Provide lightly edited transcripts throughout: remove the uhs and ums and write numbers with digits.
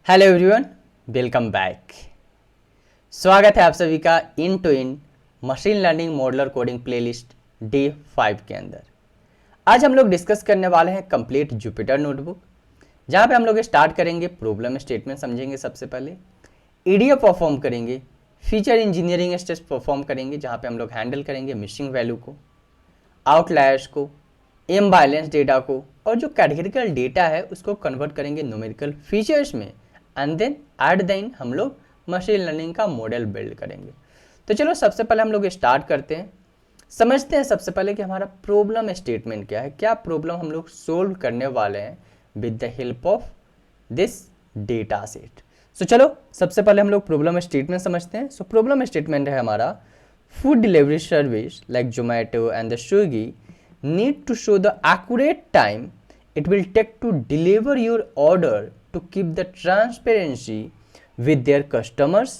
Hello everyone, welcome back. स्वागत है आप सभी का end to end machine learning model or coding playlist day 5 के अंदर। आज हम लोग डिस्कस करने वाले हैं कंप्लीट जुपिटर नोटबुक, जहां पे हम लोग स्टार्ट करेंगे प्रॉब्लम स्टेटमेंट समझेंगे। सबसे पहले ईडीएफ परफॉर्म करेंगे, फीचर इंजीनियरिंग स्टेप्स परफॉर्म करेंगे, जहाँ पे हम लोग हैंडल करेंगे मिसिंग वैल्यू को, आउटलायर्स को, इम्बैलेंस डेटा को, और जो कैटेगरिकल डेटा है उसको कन्वर्ट करेंगे न्यूमेरिकल फीचर्स में, and then at the end हम लोग मशीन लर्निंग का मॉडल बिल्ड करेंगे। तो चलो सबसे पहले हम लोग स्टार्ट करते हैं, समझते हैं सबसे पहले कि हमारा प्रॉब्लम स्टेटमेंट क्या है, क्या प्रॉब्लम हम लोग सोल्व करने वाले हैं with the help of this data set. So चलो सबसे पहले हम लोग प्रॉब्लम स्टेटमेंट समझते हैं। सो प्रॉब्लम स्टेटमेंट है हमारा, food delivery service like Zomato and the Swiggy need to show the accurate time it will take to deliver your order to keep the transparency with their customers.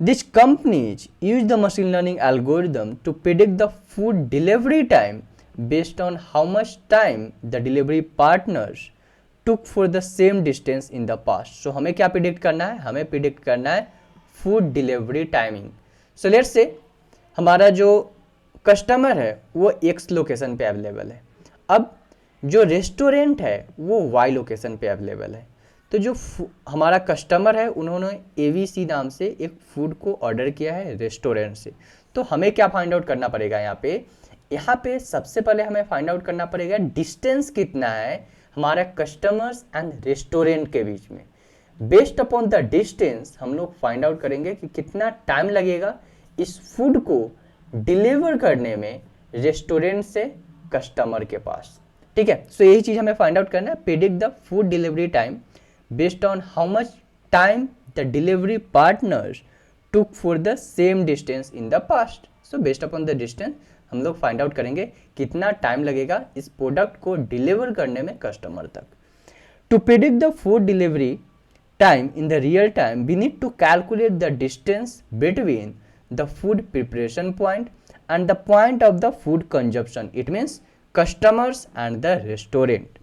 These companies use the machine learning algorithm to predict the food delivery time based on how much time the delivery partners took for the same distance in the past. So हमें क्या predict करना है? हमें predict करना है food delivery timing. So let's say हमारा जो customer है वो एक्स लोकेशन पे अवेलेबल है, अब जो रेस्टोरेंट है वो वाई लोकेशन पे अवेलेबल है। तो जो हमारा कस्टमर है उन्होंने ABC नाम से एक फूड को ऑर्डर किया है रेस्टोरेंट से। तो हमें क्या फाइंड आउट करना पड़ेगा यहाँ पे सबसे पहले हमें फाइंड आउट करना पड़ेगा डिस्टेंस कितना है हमारे कस्टमर्स एंड रेस्टोरेंट के बीच में। बेस्ड अपॉन द डिस्टेंस हम लोग फाइंड आउट करेंगे कि कितना टाइम लगेगा इस फूड को डिलीवर करने में रेस्टोरेंट से कस्टमर के पास। ठीक है, सो यही चीज हमें फाइंड आउट करना है, predict the food delivery time based on how much time the delivery partners took for the same distance in the past. So based upon the distance हम लोग फाइंड आउट करेंगे कितना टाइम लगेगा इस product को deliver करने में customer तक। To predict the food delivery time in the real time we need to calculate the distance between the food preparation point and the point of the food consumption, it means customers and the restaurant.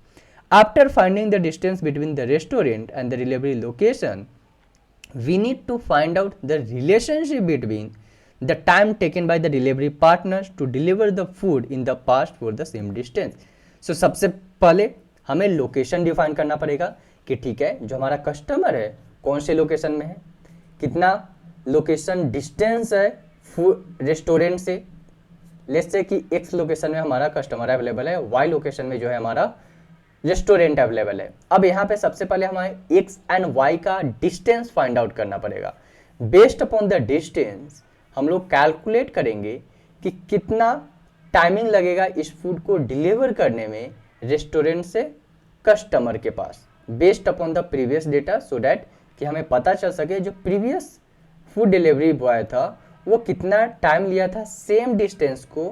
After finding the distance between the restaurant and the delivery location, we need to find out the relationship between the time taken by the delivery partners to deliver the food in the past for the same distance. So सबसे पहले हमें location define करना पड़ेगा कि ठीक है जो हमारा कस्टमर है कौन से लोकेशन में है, कितना लोकेशन डिस्टेंस है रेस्टोरेंट से। लेट्स से कि एक्स लोकेशन में हमारा कस्टमर अवेलेबल है, वाई लोकेशन में जो है हमारा रेस्टोरेंट अवेलेबल है। अब यहाँ पे सबसे पहले हमें एक्स एंड वाई का डिस्टेंस फाइंड आउट करना पड़ेगा। बेस्ड अपॉन द डिस्टेंस हम लोग कैलकुलेट करेंगे कि कितना टाइमिंग लगेगा इस फूड को डिलीवर करने में रेस्टोरेंट से कस्टमर के पास, based upon the previous data, so that कि हमें पता चल सके जो प्रीवियस फूड डिलीवरी बॉय था वो कितना टाइम लिया था सेम डिस्टेंस को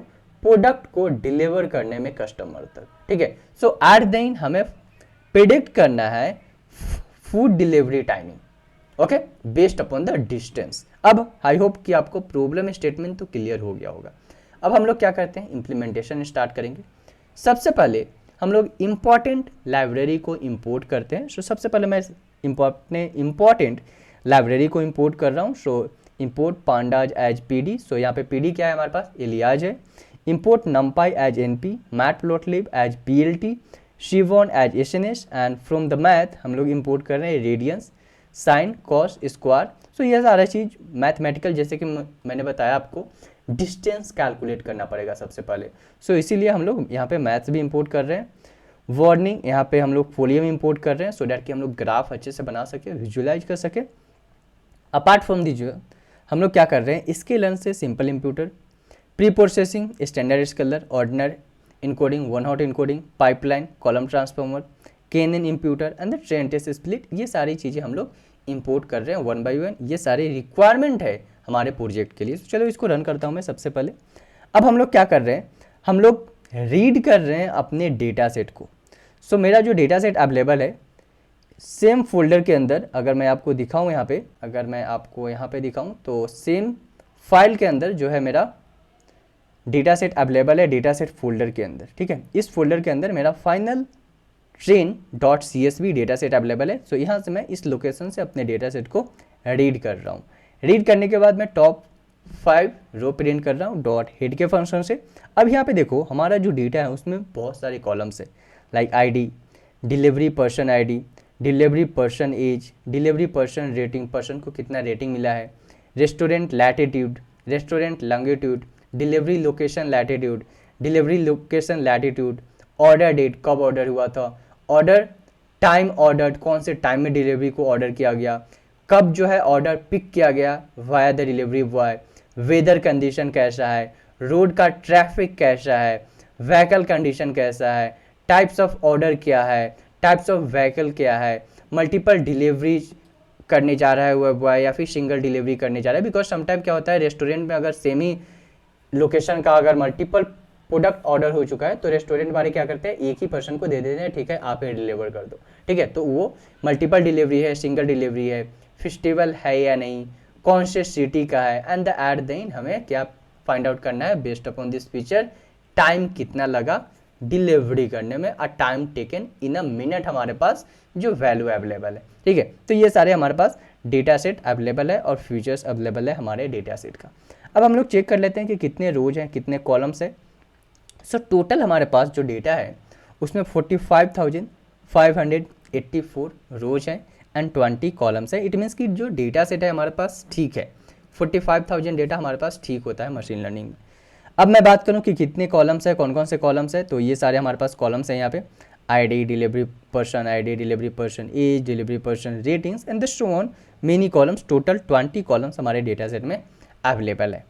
प्रोडक्ट को डिलीवर करने में कस्टमर तक। ठीक है, सो एट द एंड हमें प्रेडिक्ट करना है food delivery timing, okay, based upon the distance. अब आई होप कि आपको प्रॉब्लम स्टेटमेंट तो क्लियर हो गया होगा। अब हम लोग क्या करते हैं, इंप्लीमेंटेशन स्टार्ट करेंगे। सबसे पहले हम लोग इंपॉर्टेंट लाइब्रेरी को इंपोर्ट करते हैं। सो सबसे पहले मैं इंपॉर्टेंट लाइब्रेरी को इंपोर्ट कर रहा हूँ। So import pandas as PD. So यहाँ पे पीडी क्या है हमारे पास, एलियाज है। Import numpy as NP, matplotlib as PLT, seaborn as SNS, and from the math हम लोग इंपोर्ट कर रहे हैं radians, sine, cos, square. So यह सारा चीज़ मैथमेटिकल, जैसे कि मैंने बताया आपको डिस्टेंस कैलकुलेट करना पड़ेगा सबसे पहले। सो इसीलिए हम लोग यहाँ पे मैथ्स भी इंपोर्ट कर रहे हैं। वार्निंग यहाँ पे हम लोग फोलियम इंपोर्ट कर रहे हैं सो डैट कि हम लोग ग्राफ अच्छे से बना सके, विजुअलाइज कर सके। अपार्ट फ्रॉम दी जो हम लोग क्या कर रहे हैं, इसके लर्न से simple imputer, pre processing, standard scaler, ordinal encoding, one hot encoding, pipeline, column transformer, KNN imputer and the train test split, ये सारी चीज़ें हम लोग इंपोर्ट कर रहे हैं वन बाई वन। ये सारे रिक्वायरमेंट है हमारे प्रोजेक्ट के लिए। तो चलो इसको रन करता हूँ मैं सबसे पहले। अब हम लोग क्या कर रहे हैं, हम लोग रीड कर रहे हैं अपने डेटा सेट को। सो मेरा जो डेटा सेट अवेलेबल है सेम फोल्डर के अंदर, अगर मैं आपको दिखाऊं यहाँ पे, अगर मैं आपको यहाँ पे दिखाऊं तो सेम फाइल के अंदर जो है मेरा डेटा सेट अवेलेबल है, डेटा सेट फोल्डर के अंदर। ठीक है, इस फोल्डर के अंदर मेरा final train.csv data set available है। सो यहाँ से मैं इस लोकेशन से अपने डेटा सेट को रीड कर रहा हूँ। रीड करने के बाद मैं टॉप 5 रो प्रिंट कर रहा हूँ डॉट हेड के फंक्शन से। अब यहाँ पे देखो हमारा जो डेटा है उसमें बहुत सारे कॉलम्स है, like ID, delivery person ID, delivery person age, delivery person rating, person को कितना रेटिंग मिला है, restaurant latitude, restaurant longitude, delivery location latitude, delivery location latitude, order date, कब ऑर्डर हुआ था, ऑर्डर टाइम ऑर्डर, कौन से टाइम में डिलीवरी को ऑर्डर किया गया, कब जो है ऑर्डर पिक किया गया via the delivery boy, weather condition कैसा है, रोड का ट्रैफिक कैसा है, व्हीकल कंडीशन कैसा है, टाइप्स ऑफ ऑर्डर क्या है, टाइप्स ऑफ व्हीकल क्या है, मल्टीपल डिलीवरी करने जा रहा है वो बॉय या फिर सिंगल डिलीवरी करने जा रहा है। बिकॉज समटाइम क्या होता है रेस्टोरेंट में अगर सेम ही लोकेशन का अगर मल्टीपल प्रोडक्ट ऑर्डर हो चुका है तो रेस्टोरेंट वाले क्या करते हैं एक ही पर्सन को दे देते हैं, ठीक है आप ही डिलीवर कर दो, ठीक है। तो वो मल्टीपल डिलीवरी है, सिंगल डिलीवरी है, फेस्टिवल है या नहीं, कौन से सिटी का है, and the eight the and हमें क्या फाइंड आउट करना है based upon this feature, time कितना लगा डिलीवरी करने में, a time taken in a minute हमारे पास जो वैल्यू अवेलेबल है, ठीक है। तो ये सारे हमारे पास डेटा सेट अवेलेबल है और फीचर्स अवेलेबल है हमारे डेटा सेट का। अब हम लोग चेक कर लेते हैं कि कितने रोज हैं, कितने कॉलम्स है। सो टोटल हमारे पास जो डेटा है उसमें 45,584 रोज हैं एंड 20 कॉलम्स है। इट मीन्स कि जो डेटा सेट है हमारे पास ठीक है, 45,000 डेटा हमारे पास ठीक होता है मशीन लर्निंग में। अब मैं बात करूं कि कितने कॉलम्स है, कौन कौन से कॉलम्स है, तो ये सारे हमारे पास कॉलम्स हैं यहाँ पे, ID, delivery person ID, delivery person age, delivery person ratings and so on many columns. Total 20 columns हमारे डेटा सेट में अवेलेबल है।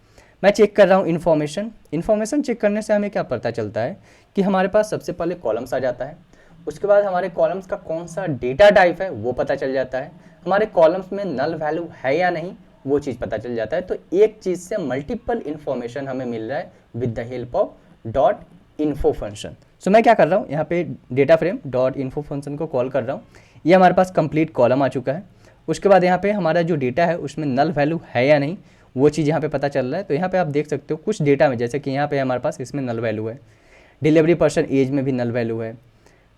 मैं चेक कर रहा हूँ इन्फॉर्मेशन चेक करने से हमें क्या पता चलता है कि हमारे पास सबसे पहले कॉलम्स आ जाता है, उसके बाद हमारे कॉलम्स का कौन सा डेटा टाइप है वो पता चल जाता है, हमारे कॉलम्स में नल वैल्यू है या नहीं वो चीज़ पता चल जाता है। तो एक चीज़ से मल्टीपल इन्फॉर्मेशन हमें मिल रहा है with the help of dot info function. So मैं क्या कर रहा हूँ यहाँ पे data frame dot info function को कॉल कर रहा हूँ। ये हमारे पास कंप्लीट कॉलम आ चुका है। उसके बाद यहाँ पे हमारा जो डेटा है उसमें नल वैल्यू है या नहीं वो चीज़ यहाँ पे पता चल रहा है। तो यहाँ पे आप देख सकते हो कुछ डेटा में, जैसे कि यहाँ पे हमारे पास इसमें नल वैल्यू है, डिलीवरी पर्सन एज में भी नल वैल्यू है,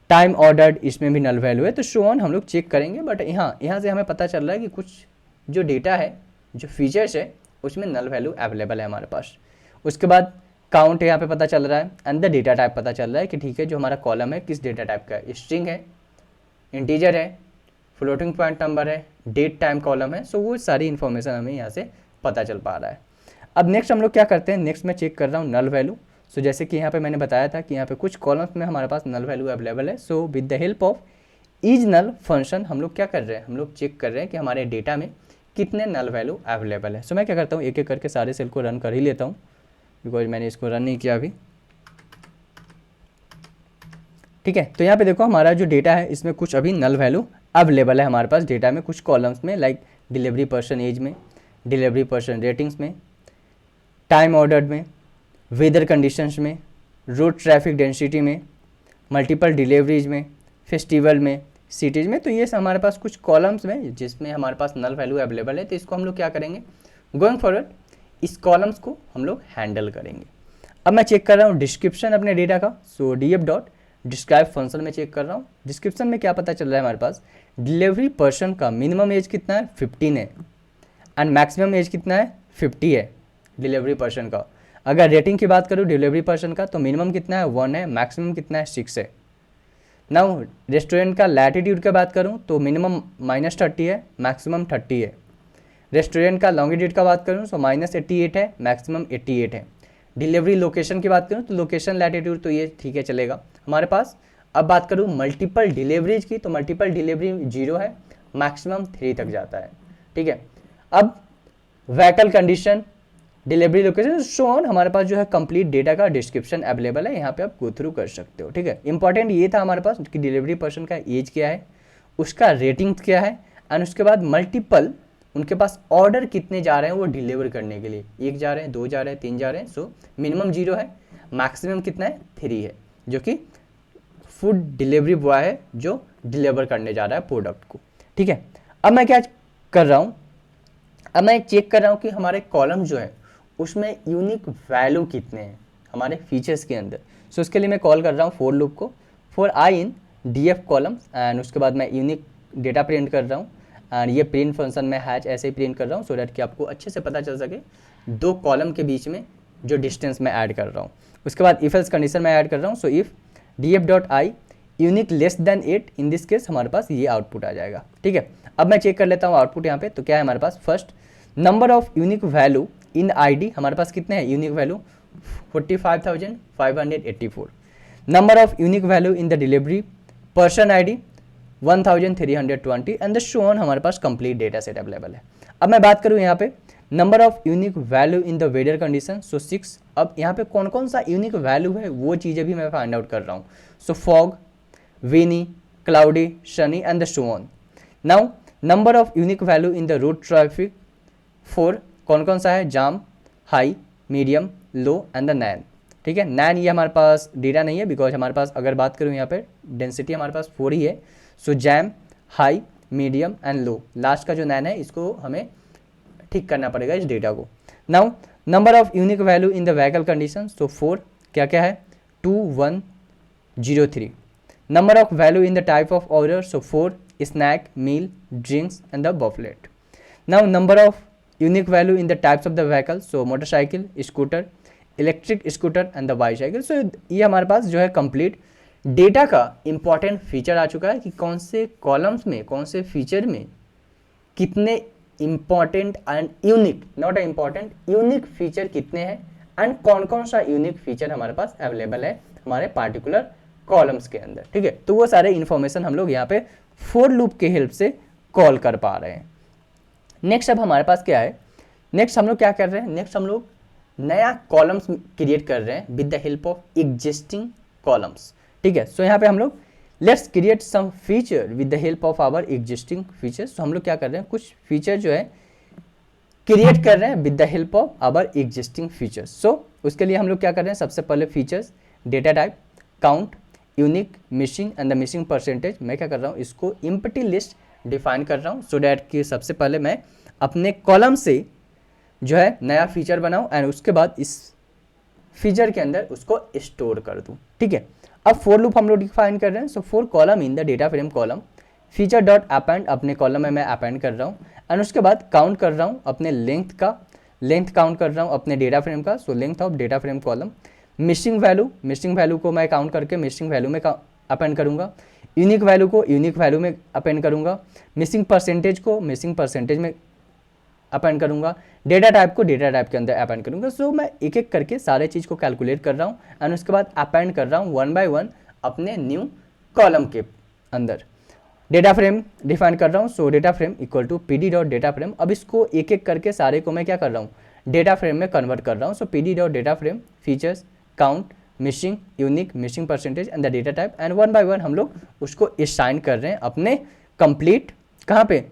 टाइम ऑर्डर्ड इसमें भी नल वैल्यू है। तो शो ऑन हम लोग चेक करेंगे, बट यहाँ से हमें पता चल रहा है कि कुछ जो डेटा है, जो फीचर्स है उसमें नल वैल्यू अवेलेबल है हमारे पास। उसके बाद काउंट यहाँ पे पता चल रहा है एंड द डेटा टाइप पता चल रहा है कि ठीक है जो हमारा कॉलम है किस डेटा टाइप का है, स्ट्रिंग है, इंटीजर है, फ्लोटिंग पॉइंट नंबर है, डेट टाइम कॉलम है। सो वो सारी इन्फॉर्मेशन हमें यहाँ से पता चल पा रहा है। अब नेक्स्ट हम लोग क्या करते हैं, नेक्स्ट मैं चेक कर रहा हूँ नल वैल्यू। सो जैसे कि यहाँ पे मैंने बताया था कि यहाँ पे कुछ कॉलम्स में हमारे पास नल वैल्यू अवेलेबल है। So with the help of is null function हम लोग क्या कर रहे हैं, हम लोग चेक कर रहे हैं कि हमारे डेटा में कितने नल वैल्यू अवेलेबल है। सो मैं क्या करता हूँ एक एक करके सारे सेल को रन कर ही लेता हूँ, बिकॉज मैंने इसको रन नहीं किया अभी, ठीक है। तो यहाँ पे देखो हमारा जो डेटा है इसमें कुछ अभी नल वैल्यू अवेलेबल है हमारे पास डेटा में, कुछ कॉलम्स में, लाइक डिलीवरी पर्सन एज में, डिलीवरी पर्सन रेटिंग्स में, टाइम ऑर्डर्ड में, वेदर कंडीशंस में, रोड ट्रैफिक डेंसिटी में, मल्टीपल डिलीवरीज में, फेस्टिवल में, सिटीज़ में। तो ये हमारे पास कुछ कॉलम्स में जिसमें हमारे पास नल वैल्यू अवेलेबल है। तो इसको हम लोग क्या करेंगे, गोइंग फॉरवर्ड इस कॉलम्स को हम लोग हैंडल करेंगे। अब मैं चेक कर रहा हूँ डिस्क्रिप्शन अपने डेटा का। सो df डॉट डिस्क्राइब फंक्शन में चेक कर रहा हूँ। डिस्क्रिप्शन में क्या पता चल रहा है हमारे पास, डिलीवरी पर्सन का मिनिमम एज कितना है 15 है एंड मैक्सिमम एज कितना है 50 है डिलीवरी पर्सन का। अगर रेटिंग की बात करूँ डिलीवरी पर्सन का तो मिनिमम कितना है 1 है, मैक्सिमम कितना है 6 है। नाउ रेस्टोरेंट का लैटिट्यूड की बात करूँ तो मिनिमम -30 है, मैक्सिमम 30 है। रेस्टोरेंट का लॉन्गिट्यूड का बात करूँ तो -88 है, मैक्सिमम 88 है। डिलीवरी लोकेशन की बात करूँ तो लोकेशन लैटिट्यूड तो ये ठीक है चलेगा हमारे पास। अब बात करूँ मल्टीपल डिलीवरीज की तो मल्टीपल डिलीवरी 0 है, मैक्सिमम 3 तक जाता है, ठीक है। अब vehicle condition, delivery location, so on हमारे पास जो है कंप्लीट डेटा का डिस्क्रिप्शन अवेलेबल है, यहाँ पे आप गो थ्रू कर सकते हो, ठीक है। इंपॉर्टेंट ये था हमारे पास कि डिलीवरी पर्सन का एज क्या है, उसका रेटिंग क्या है एंड उसके बाद मल्टीपल उनके पास ऑर्डर कितने जा रहे हैं वो डिलीवर करने के लिए, 1 जा रहे हैं, 2 जा रहे हैं, 3 जा रहे हैं। सो मिनिमम 0 है, मैक्सिमम कितना है 3 है, जो कि फूड डिलीवरी बॉय है जो डिलीवर करने जा रहा है प्रोडक्ट को, ठीक है। अब मैं क्या कर रहा हूँ, अब मैं चेक कर रहा हूँ कि हमारे कॉलम जो है उसमें यूनिक वैल्यू कितने हैं हमारे फीचर्स के अंदर। सो उसके लिए मैं कॉल कर रहा हूँ फॉर लूप को, for I in df columns and उसके बाद मैं यूनिक डेटा प्रिंट कर रहा हूँ एंड ये प्रिंट फंक्शन में हैच ऐसे ही प्रिंट कर रहा हूँ सो डैट कि आपको अच्छे से पता चल सके दो कॉलम के बीच में जो डिस्टेंस मैं ऐड कर रहा हूँ। उसके बाद इफ एल्स कंडीशन में ऐड कर रहा हूँ। So if df dot I unique less than 8 in this case हमारे पास ये आउटपुट आ जाएगा। ठीक है, अब मैं चेक कर लेता हूँ आउटपुट यहाँ पे। तो क्या है हमारे पास, first number of unique value in ID हमारे पास कितने हैं, unique value 45,584। Number of unique value in the delivery person ID 1320 and the so on हमारे पास कंप्लीट डेटा सेट अवेलेबल है। अब मैं बात करूँ यहाँ पे number of unique value in the weather condition, so 6। अब यहाँ पे कौन कौन सा यूनिक वैल्यू है वो चीज़ें भी मैं फाइंड आउट कर रहा हूँ। So fog, windy, cloudy, sunny and the so on. Now number of unique value in the road traffic 4, कौन कौन सा है, jam, high, medium, low and the NaN. ठीक है, नैन ये हमारे पास डेटा नहीं है बिकॉज हमारे पास अगर बात करूँ यहाँ पे डेंसिटी हमारे पास 4 ही है। So jam, high, medium and low, last का जो नैन है इसको हमें ठीक करना पड़ेगा इस डेटा को। Now number of unique value in the vehicle condition, so 4 क्या क्या है, 2103। Number of value in the type of order, so 4 snack, meal, drinks and the buffet. Now number of unique value in the types of the vehicle, so motorcycle, scooter, electric scooter and the bicycle. So ये हमारे पास जो है complete data का important feature आ चुका है कि कौन से कॉलम्स में कौन से फीचर में कितने important and unique, not important, unique feature कितने हैं एंड कौन कौन सा यूनिक फीचर हमारे पास अवेलेबल है हमारे पार्टिकुलर कॉलम्स के अंदर। ठीक है, तो वो सारे इंफॉर्मेशन हम लोग यहाँ पे फॉर लूप के हेल्प से कॉल कर पा रहे हैं। नेक्स्ट अब हमारे पास क्या है, नेक्स्ट हम लोग क्या कर रहे हैं, नेक्स्ट हम लोग नया कॉलम्स क्रिएट कर रहे हैं with the help of existing columns. ठीक है, सो यहाँ पे हम लोग let's create some feature with the help of our existing features. तो हम लोग क्या कर रहे हैं, कुछ फीचर जो है क्रिएट कर रहे हैं with the help of our existing features. So उसके लिए हम लोग क्या कर रहे हैं, सबसे पहले features, data type, count, unique, missing and the missing percentage. मैं क्या कर रहा हूँ, इसको एम्प्टी लिस्ट डिफाइन कर रहा हूँ सो डैट कि सबसे पहले मैं अपने कॉलम से जो है नया फीचर बनाऊँ एंड उसके बाद इस फीचर के अंदर उसको स्टोर कर दूँ। ठीक है, अब फॉर लूप हम लोग डिफाइन कर रहे हैं। So for column in the data frame column feature dot append, अपने कॉलम में मैं अपेंड कर रहा हूँ एंड उसके बाद काउंट कर रहा हूँ अपने लेंथ का, लेंथ काउंट कर रहा हूँ अपने डेटा फ्रेम का। So length of data frame column, missing value, missing value को मैं काउंट करके मिसिंग वैल्यू में अपेंड करूँगा, यूनिक वैल्यू को यूनिक वैल्यू में अपेंड करूँगा, मिसिंग परसेंटेज को मिसिंग परसेंटेज में अपेंड करूँगा, डेटा टाइप को डेटा टाइप के अंदर अपेंड करूँगा। सो मैं एक एक करके सारे चीज़ को कैलकुलेट कर रहा हूँ एंड उसके बाद अपेंड कर रहा हूँ वन बाय वन अपने न्यू कॉलम के अंदर। डेटा फ्रेम डिफाइन कर रहा हूँ। So data frame equal to P D dot data frame. अब इसको एक एक करके सारे को मैं क्या कर रहा हूँ, डेटा फ्रेम में कन्वर्ट कर रहा हूँ। सो P D dot data frame, features, count, missing, unique, missing percentage and the data type and one by one हम लोग उसको असाइन कर रहे हैं अपने कंप्लीट कहाँ पे,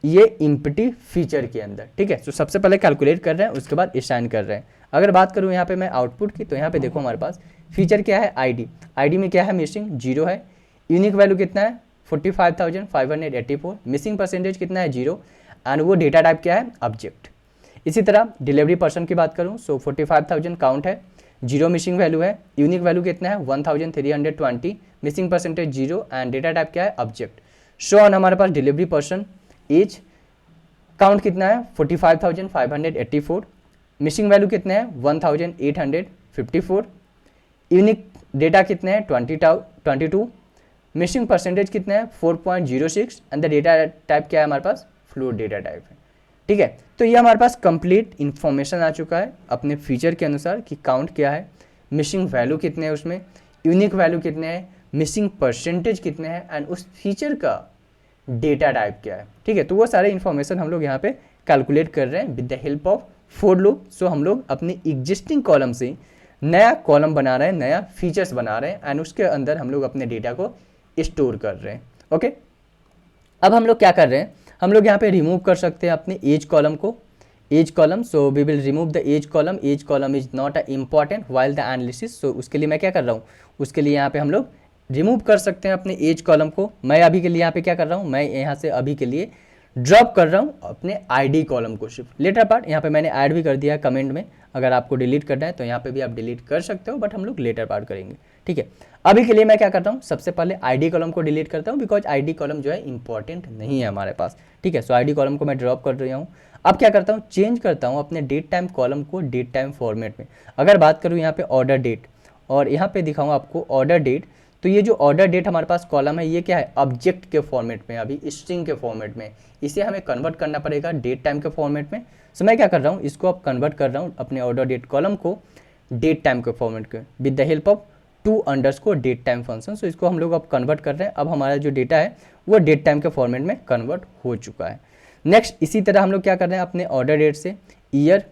ये एम्प्टी फीचर के अंदर। ठीक है, तो सबसे पहले कैलकुलेट कर रहे हैं उसके बाद असाइन कर रहे हैं। अगर बात करूँ यहाँ पे मैं आउटपुट की, तो यहाँ पे देखो हमारे पास फीचर क्या है, आईडी, आईडी में क्या है, मिसिंग 0 है, यूनिक वैल्यू कितना है 45,584, मिसिंग परसेंटेज कितना है 0 एंड वो डेटा टाइप क्या है, ऑब्जेक्ट। इसी तरह डिलीवरी पर्सन की बात करूँ, सो 45,000 काउंट है, 0 मिसिंग वैल्यू है, यूनिक वैल्यू कितना है 1320, missing percentage 0 and data type क्या है, ऑब्जेक्ट। शो ऑन हमारे पास डिलीवरी पर्सन एज, काउंट कितना है 45,584, मिसिंग वैल्यू कितना है 1854, यूनिक डेटा कितने हैं 22, मिसिंग परसेंटेज कितना है 4.06 एंड द डेटा टाइप क्या है हमारे पास, फ्लोट डेटा टाइप है। ठीक है, तो ये हमारे पास कंप्लीट इन्फॉर्मेशन आ चुका है अपने फीचर के अनुसार कि काउंट क्या है, मिसिंग वैल्यू कितने हैं उसमें, यूनिक वैल्यू कितने हैं, मिसिंग परसेंटेज कितने हैं एंड उस फीचर का डेटा टाइप क्या है। ठीक है, तो वो सारे इन्फॉर्मेशन हम लोग यहाँ पे कैलकुलेट कर रहे हैं with the help of for loop. So हम लोग अपने एग्जिस्टिंग कॉलम से नया कॉलम बना रहे हैं, नया फीचर्स बना रहे हैं एंड उसके अंदर हम लोग अपने डेटा को स्टोर कर रहे हैं। ओके, अब हम लोग क्या कर रहे हैं, हम लोग यहाँ पे रिमूव कर सकते हैं अपने एज कॉलम को, age column. So we will remove the age column is not a important while the analysis. So उसके लिए मैं क्या कर रहा हूँ, उसके लिए यहाँ पे हम लोग रिमूव कर सकते हैं अपने एज कॉलम को। मैं अभी के लिए यहाँ पे क्या कर रहा हूँ, मैं यहाँ से अभी के लिए ड्रॉप कर रहा हूँ अपने आईडी कॉलम को सिर्फ। लेटर पार्ट यहाँ पे मैंने ऐड भी कर दिया है कमेंट में, अगर आपको डिलीट करना है तो यहाँ पे भी आप डिलीट कर सकते हो, बट हम लोग लेटर पार्ट करेंगे, ठीक है। अभी के लिए मैं क्या करता हूँ, सबसे पहले आईडी कॉलम को डिलीट करता हूँ, बिकॉज आईडी कॉलम जो है इंपॉर्टेंट नहीं है हमारे पास, ठीक है। सो आईडी कॉलम को मैं ड्रॉप कर रहा हूँ। अब क्या करता हूँ, चेंज करता हूँ अपने डेट टाइम कॉलम को डेट टाइम फॉर्मेट में। अगर बात करूँ यहाँ पे ऑर्डर डेट और यहाँ पे दिखाऊँ आपको ऑर्डर डेट, तो ये जो ऑर्डर डेट हमारे पास कॉलम है ये क्या है, ऑब्जेक्ट के फॉर्मेट में, अभी स्ट्रिंग के फॉर्मेट में, इसे हमें कन्वर्ट करना पड़ेगा डेट टाइम के फॉर्मेट में। सो मैं क्या कर रहा हूँ, इसको अब कन्वर्ट कर रहा हूँ अपने ऑर्डर डेट कॉलम को डेट टाइम के फॉर्मेट के with the help of to date time function. So इसको हम लोग अब कन्वर्ट कर रहे हैं। अब हमारा जो डेटा है वो डेट टाइम के फॉर्मेट में कन्वर्ट हो चुका है। नेक्स्ट इसी तरह हम लोग क्या कर रहे हैं, अपने ऑर्डर डेट से ईयर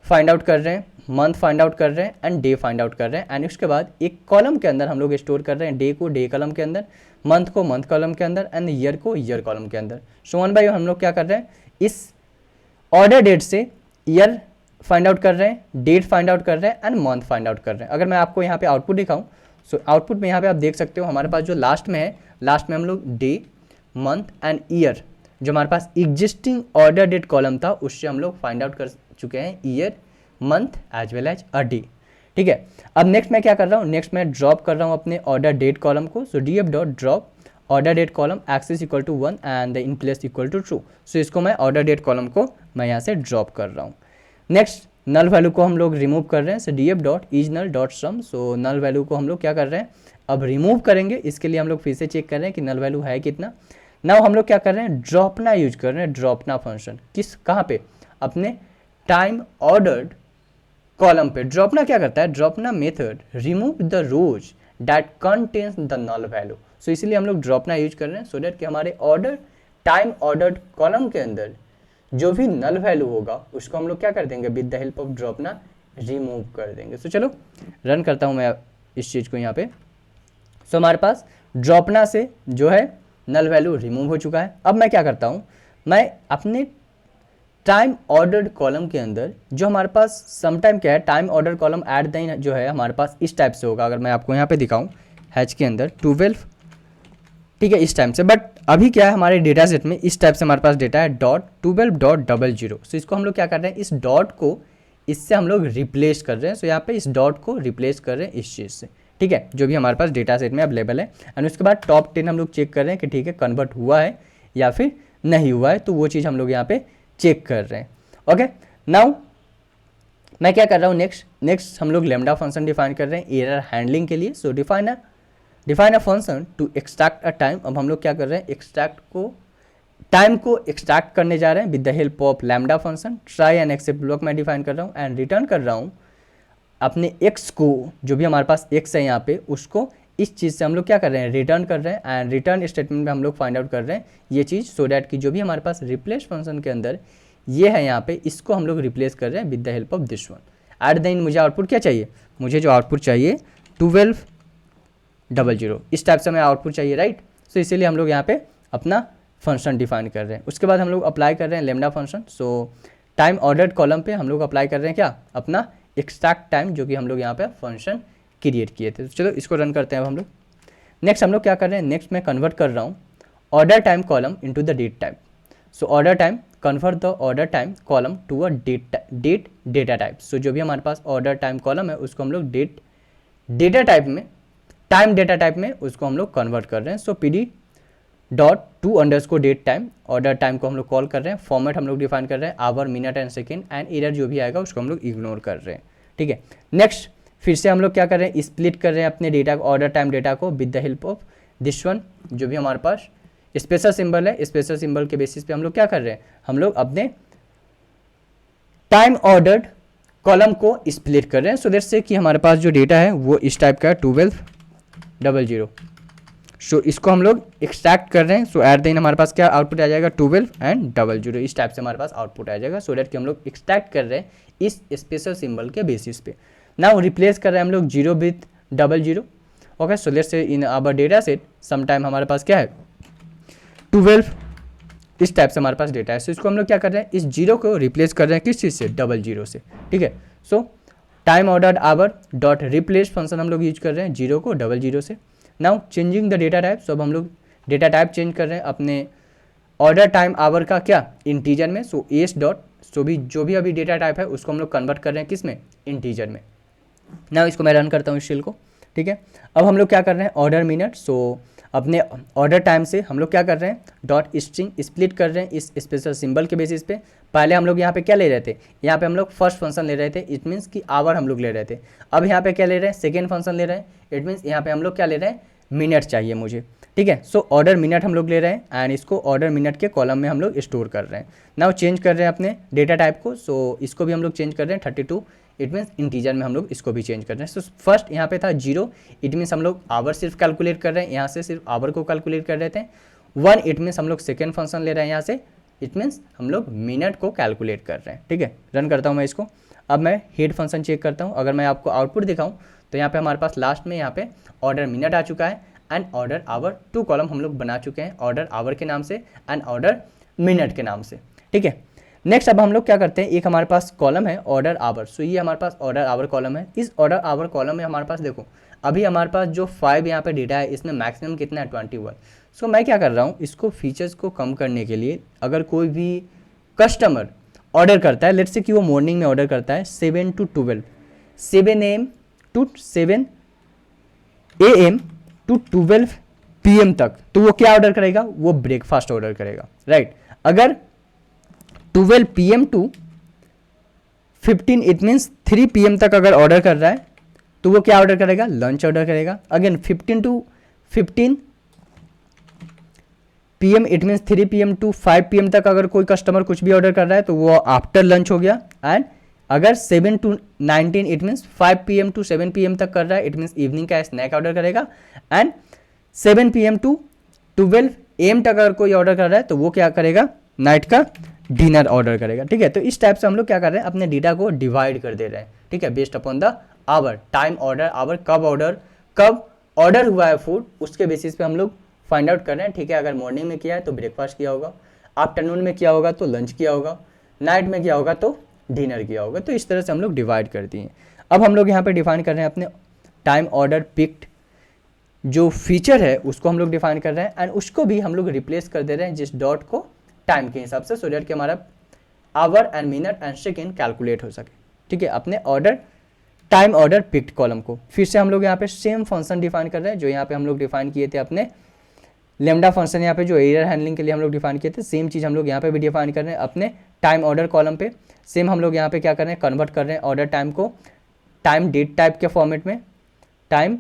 फाइंड आउट कर रहे हैं, मंथ फाइंड आउट कर रहे हैं एंड डे फाइंड आउट कर रहे हैं। एंड उसके बाद एक कॉलम के अंदर हम लोग स्टोर कर रहे हैं डे को डे कॉलम के अंदर, मंथ को मंथ कॉलम के अंदर एंड ईयर को ईयर कॉलम के अंदर। सो 1 बाय 1 हम लोग क्या कर रहे हैं, इस ऑर्डर डेट से ईयर फाइंड आउट कर रहे हैं, डेट फाइंड आउट कर रहे हैं एंड मंथ फाइंड आउट कर रहे हैं। अगर मैं आपको यहाँ पे आउटपुट दिखाऊं, सो आउटपुट में यहाँ पे आप देख सकते हो हमारे पास जो लास्ट में है, लास्ट में हम लोग डे मंथ एंड ईयर, जो हमारे पास एग्जिस्टिंग ऑर्डर डेट कॉलम था उससे हम लोग फाइंड आउट कर चुके हैं year, month as well as a day, ठीक है। अब नेक्स्ट मैं क्या कर रहा हूँ, नेक्स्ट मैं ड्रॉप कर रहा हूँ अपने ऑर्डर डेट कॉलम को। So df.drop order date column axis equal to 1 and the in place equal to true. So इसको मैं ऑर्डर डेट कॉलम को मैं यहाँ से ड्रॉप कर रहा हूँ। नेक्स्ट नल वैल्यू को हम लोग रिमूव कर रहे हैं। सो df.isNull.sum। सो नल वैल्यू को हम लोग क्या कर रहे हैं, अब रिमूव करेंगे। इसके लिए हम लोग फिर से चेक कर रहे हैं कि नल वैल्यू है कितना। नाउ हम लोग क्या कर रहे हैं, ड्रॉपना यूज कर रहे हैं, ड्रॉपना फंक्शन किस कहाँ पे, अपने टाइम ऑर्डर्ड कॉलम पे। ड्रॉपना क्या करता है, dropna method remove the rows that contains the null value. So इसलिए हम लोग ड्रॉपना यूज कर रहे हैं सो दैट कि हमारे ऑर्डर टाइम ऑर्डर्ड कॉलम के अंदर जो भी नल वैल्यू होगा उसको हम लोग क्या कर देंगे, with the help of dropna remove कर देंगे। सो चलो रन करता हूँ मैं इस चीज़ को यहाँ पे। सो हमारे पास ड्रॉपना से जो है नल वैल्यू रिमूव हो चुका है। अब मैं क्या करता हूँ, मैं अपने टाइम ऑर्डर्ड कॉलम के अंदर जो हमारे पास समटाइम क्या है, time order column at the जो है हमारे पास इस टाइप से होगा। अगर मैं आपको यहाँ पे दिखाऊँ हैच के अंदर 12, ठीक है, इस टाइम से। बट अभी क्या है हमारे डेटा सेट में इस टाइप से हमारे पास डेटा है .12.00। सो इसको हम लोग क्या कर रहे हैं, इस डॉट को इससे हम लोग रिप्लेस कर रहे हैं। सो यहाँ पे इस डॉट को रिप्लेस कर रहे हैं इस चीज़ से, ठीक है, जो भी हमारे पास डेटा सेट में अवेलेबल है। एंड उसके बाद टॉप 10 हम लोग चेक कर रहे हैं कि ठीक है कन्वर्ट हुआ है या फिर नहीं हुआ है, तो वो चीज़ हम लोग यहाँ पे चेक कर रहे हैं। ओके, नाउ मैं क्या कर रहा हूँ, नेक्स्ट हम लोग लैम्डा फंक्शन डिफाइन कर रहे हैं एरर हैंडलिंग के लिए। So define a function to extract a time. अब हम लोग क्या कर रहे हैं, टाइम को एक्सट्रैक्ट करने जा रहे हैं with the help of lambda function. Try and except block मैं डिफाइन कर रहा हूँ एंड रिटर्न कर रहा हूँ अपने x को, जो भी हमारे पास x है यहाँ पे, उसको इस चीज़ से हम लोग क्या कर रहे हैं, रिटर्न कर रहे हैं। एंड रिटर्न स्टेटमेंट में हम लोग फाइंड आउट कर रहे हैं ये चीज़ सो डैट कि जो भी हमारे पास रिप्लेस फंक्शन के अंदर ये है यहाँ पे, इसको हम लोग रिप्लेस कर रहे हैं with the help of this one. Eight the and मुझे आउटपुट क्या चाहिए, मुझे जो आउटपुट चाहिए 1200 इस टाइप से हमें आउटपुट चाहिए, राइट। सो इसीलिए हम लोग यहाँ पे अपना फंक्शन डिफाइन कर रहे हैं। उसके बाद हम लोग अप्लाई कर रहे हैं लेमडा फंक्शन। सो टाइम ऑर्डर्ड कॉलम पे हम लोग अप्लाई कर रहे हैं क्या, अपना एक्सट्रैक्ट टाइम, जो कि हम लोग यहाँ पे फंक्शन क्रिएट किए थे। तो चलो इसको रन करते हैं अब हम लोग। नेक्स्ट हम लोग क्या कर रहे हैं, नेक्स्ट मैं कन्वर्ट कर रहा हूँ order time column into the date type. So order time convert the order time column to a date data type. So जो भी हमारे पास ऑर्डर टाइम कॉलम है उसको हम लोग डेटा टाइप में, टाइम डेटा टाइप में उसको हम लोग कन्वर्ट कर रहे हैं। सो PD.to_date टाइम, ऑर्डर टाइम को हम लोग कॉल कर रहे हैं। फॉर्मेट हम लोग डिफाइन कर रहे हैं hour, minute and second and error जो भी आएगा उसको हम लोग इग्नोर कर रहे हैं, ठीक है। नेक्स्ट फिर से हम लोग क्या कर रहे हैं, स्प्लिट कर रहे हैं अपने डेटा ऑर्डर टाइम डेटा को with the help of this one, जो भी हमारे पास स्पेशल सिंबल है। स्पेशल सिंबल के बेसिस पे हम लोग क्या कर रहे हैं, हम लोग अपने टाइम ऑर्डर्ड कॉलम को स्प्लिट कर रहे हैं सो दैट से कि हमारे पास जो डेटा है वो इस टाइप का है 1200। सो इसको हम लोग एक्सट्रैक्ट कर रहे हैं। सो एट द एंड हमारे पास क्या आउटपुट आ जाएगा 12 एंड 00, इस टाइप से हमारे पास आउटपुट आ जाएगा सो दैट कि हम लोग एक्सट्रैक्ट कर रहे हैं इस स्पेशल सिंबल के बेसिस पे। नाउ रिप्लेस कर रहे हैं हम लोग 0 with 00। Okay, so let's say in our data set sometime हमारे पास क्या है 12, इस टाइप से हमारे पास डेटा है। सो इसको हम लोग क्या कर रहे हैं, इस 0 को रिप्लेस कर रहे हैं किस चीज़ से, 00 से, ठीक है। So time ordered hour dot replace function हम लोग यूज कर रहे हैं 0 को 00 से। Now changing the data type. So अब हम लोग डेटा टाइप चेंज कर रहे हैं अपने ऑर्डर टाइम आवर का क्या, इंटीजर में। सो एस डॉट जो भी अभी डेटा टाइप है उसको हम लोग कन्वर्ट कर रहे हैं किस में, इंटीजर में। ना इसको मैं रन करता हूँ इस शेल को, ठीक है। अब हम लोग क्या कर रहे हैं, ऑर्डर मिनट, सो अपने ऑर्डर टाइम से हम लोग क्या कर रहे हैं, डॉट स्ट्रिंग स्प्लिट कर रहे हैं इस स्पेशल सिंबल के बेसिस पे। पहले हम लोग यहाँ पे क्या ले रहे थे, यहाँ पे हम लोग फर्स्ट फंक्शन ले रहे थे, इट मीन्स कि आवर हम लोग ले रहे थे। अब यहाँ पे क्या ले रहे हैं, सेकेंड फंक्शन ले रहे हैं, इट मीन्स यहाँ पे हम लोग क्या ले रहे हैं, मिनट चाहिए मुझे, ठीक है। सो ऑर्डर मिनट हम लोग ले रहे हैं एंड इसको ऑर्डर मिनट के कॉलम में हम लोग स्टोर कर रहे हैं। नाउ चेंज कर रहे हैं अपने डेटा टाइप को, सो इसको भी हम लोग चेंज कर रहे हैं 32, इट मीन्स इंटीजर में हम लोग इसको भी चेंज कर रहे हैं। सो फर्स्ट यहाँ पे था 0, इट मीन्स हम लोग आवर सिर्फ कैलकुलेट कर रहे हैं, यहाँ से सिर्फ आवर को कैलकुलेट कर रहे थे। 1 इट मीन्स हम लोग सेकेंड फंक्शन ले रहे हैं यहाँ से, इट मीन्स हम लोग मिनट को कैलकुलेट कर रहे हैं, ठीक है। रन करता हूँ मैं इसको। अब मैं हेड फंक्शन चेक करता हूँ, अगर मैं आपको आउटपुट दिखाऊँ तो यहाँ पे हमारे पास लास्ट में यहाँ पे ऑर्डर मिनट आ चुका है एंड ऑर्डर आवर, 2 कॉलम हम लोग बना चुके हैं, ऑर्डर आवर के नाम से एंड ऑर्डर मिनट के नाम से, ठीक है। नेक्स्ट अब हम लोग क्या करते हैं, एक हमारे पास कॉलम है ऑर्डर आवर, सो ये हमारे पास ऑर्डर आवर कॉलम है। इस ऑर्डर आवर कॉलम में हमारे पास देखो अभी हमारे पास जो 5 यहाँ पे डेटा है इसमें मैक्सिमम कितना है, 21। सो मैं क्या कर रहा हूँ, इसको फीचर्स को कम करने के लिए, अगर कोई भी कस्टमर ऑर्डर करता है, लेट्स से कि वो मॉर्निंग में ऑर्डर करता है 7 to 12, 7 AM to 7 AM to 12 PM तक, तो वो क्या ऑर्डर करेगा, वो ब्रेकफास्ट ऑर्डर करेगा, राइट। अगर 12 PM to 15 it means 3 PM तक अगर ऑर्डर कर रहा है तो वो क्या ऑर्डर करेगा, लंच ऑर्डर करेगा। Again 15 to 15 PM it means 3 PM to 5 PM तक अगर कोई कस्टमर कुछ भी ऑर्डर कर रहा है तो वो आफ्टर लंच हो गया। एंड अगर 7 to 19 it means 5 PM to 7 PM तक कर रहा है, इट मीन्स इवनिंग का स्नैक ऑर्डर करेगा। एंड 7 PM टू 12 AM तक अगर कोई ऑर्डर कर रहा है तो वो क्या करेगा, नाइट का डिनर ऑर्डर करेगा, ठीक है। तो इस टाइप से हम लोग क्या कर रहे हैं, अपने डेटा को डिवाइड कर दे रहे हैं, ठीक है, based upon the hour, time order hour, कब ऑर्डर हुआ है फूड, उसके बेसिस पे हम लोग फाइंड आउट कर रहे हैं, ठीक है। अगर मॉर्निंग में किया है तो ब्रेकफास्ट किया होगा, आफ्टरनून में किया होगा तो लंच किया होगा, नाइट में किया होगा तो डिनर किया होगा। तो इस तरह से हम लोग डिवाइड कर दिए। अब हम लोग यहाँ पे डिफाइन कर रहे हैं अपने टाइम ऑर्डर पिक्ड जो फीचर है उसको हम लोग डिफाइन कर रहे हैं एंड उसको भी हम लोग रिप्लेस कर दे रहे हैं जिस डॉट को टाइम के हिसाब से, सो दैट कि हमारा our and minute and second calculate हो सके, ठीक है। अपने order time order picked column को फिर से हम लोग यहाँ पे सेम फंक्शन डिफाइन कर रहे हैं जो यहाँ पे हम लोग डिफाइन किए थे अपने लेमडा फंक्शन, यहाँ पे जो एरर हैंडलिंग के लिए हम लोग डिफाइन किए थे, सेम चीज़ हम लोग यहाँ पे भी डिफाइन कर रहे हैं अपने टाइम ऑर्डर कॉलम पे। सेम हम लोग यहाँ पे क्या कर रहे हैं, कन्वर्ट कर रहे हैं ऑर्डर टाइम को टाइम डेट टाइप के फॉर्मेट में, टाइम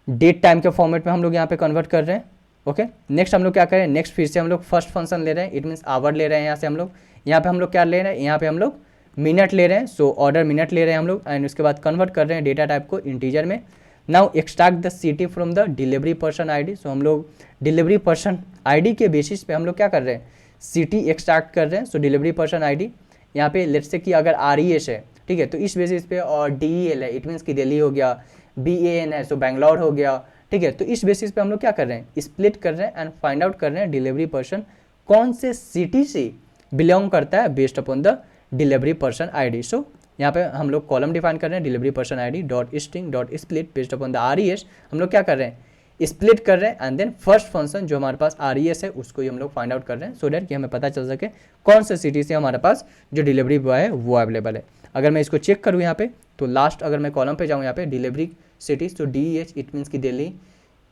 डेट टाइम के फॉर्मेट में हम लोग यहाँ पे कन्वर्ट कर रहे हैं, ओके। नेक्स्ट हम लोग क्या करें, नेक्स्ट फिर से हम लोग फर्स्ट फंक्शन ले रहे हैं, इट मीन्स आवर ले रहे हैं यहाँ से हम लोग, यहाँ पे हम लोग क्या ले रहे हैं, यहाँ पे हम लोग मिनट ले रहे हैं, सो ऑर्डर मिनट ले रहे हैं हम लोग एंड उसके बाद कन्वर्ट कर रहे हैं डेटा टाइप को इंटीजर में। Now extract the city from the delivery person ID, so हम लोग डिलीवरी पर्सन आईडी के बेसिस पे हम लोग क्या कर रहे हैं, सिटी एक्सट्रैक्ट कर रहे हैं। सो डिलीवरी पर्सन आईडी यहाँ पे लेट्स से कि अगर RES है, ठीक है, तो इस बेसिस पे, और DEL है, इट मीन्स कि दिल्ली हो गया, BAN है सो बैंगलोर हो गया, ठीक है। तो इस बेसिस पे हम लोग क्या कर रहे हैं, स्प्लिट कर रहे हैं एंड फाइंड आउट कर रहे हैं डिलीवरी पर्सन कौन से सिटी से बिलोंग करता है based upon the delivery person ID. So यहाँ पे हम लोग कॉलम डिफाइन कर रहे हैं delivery person ID dot string dot split based upon the RES, हम लोग क्या कर रहे हैं, स्प्लिट कर रहे हैं एंड देन फर्स्ट फंक्शन जो हमारे पास RES है उसको ही हम लोग फाइंड आउट कर रहे हैं सो दैट कि हमें पता चल सके कौन से सिटी से हमारे पास जो डिलीवरी बॉय है वो अवेलेबल है। अगर मैं इसको चेक करूँ यहाँ पे तो लास्ट अगर मैं कॉलम पे जाऊँ यहाँ पे डिलीवरी सिटीज, तो DEH इट मीन्स की Delhi,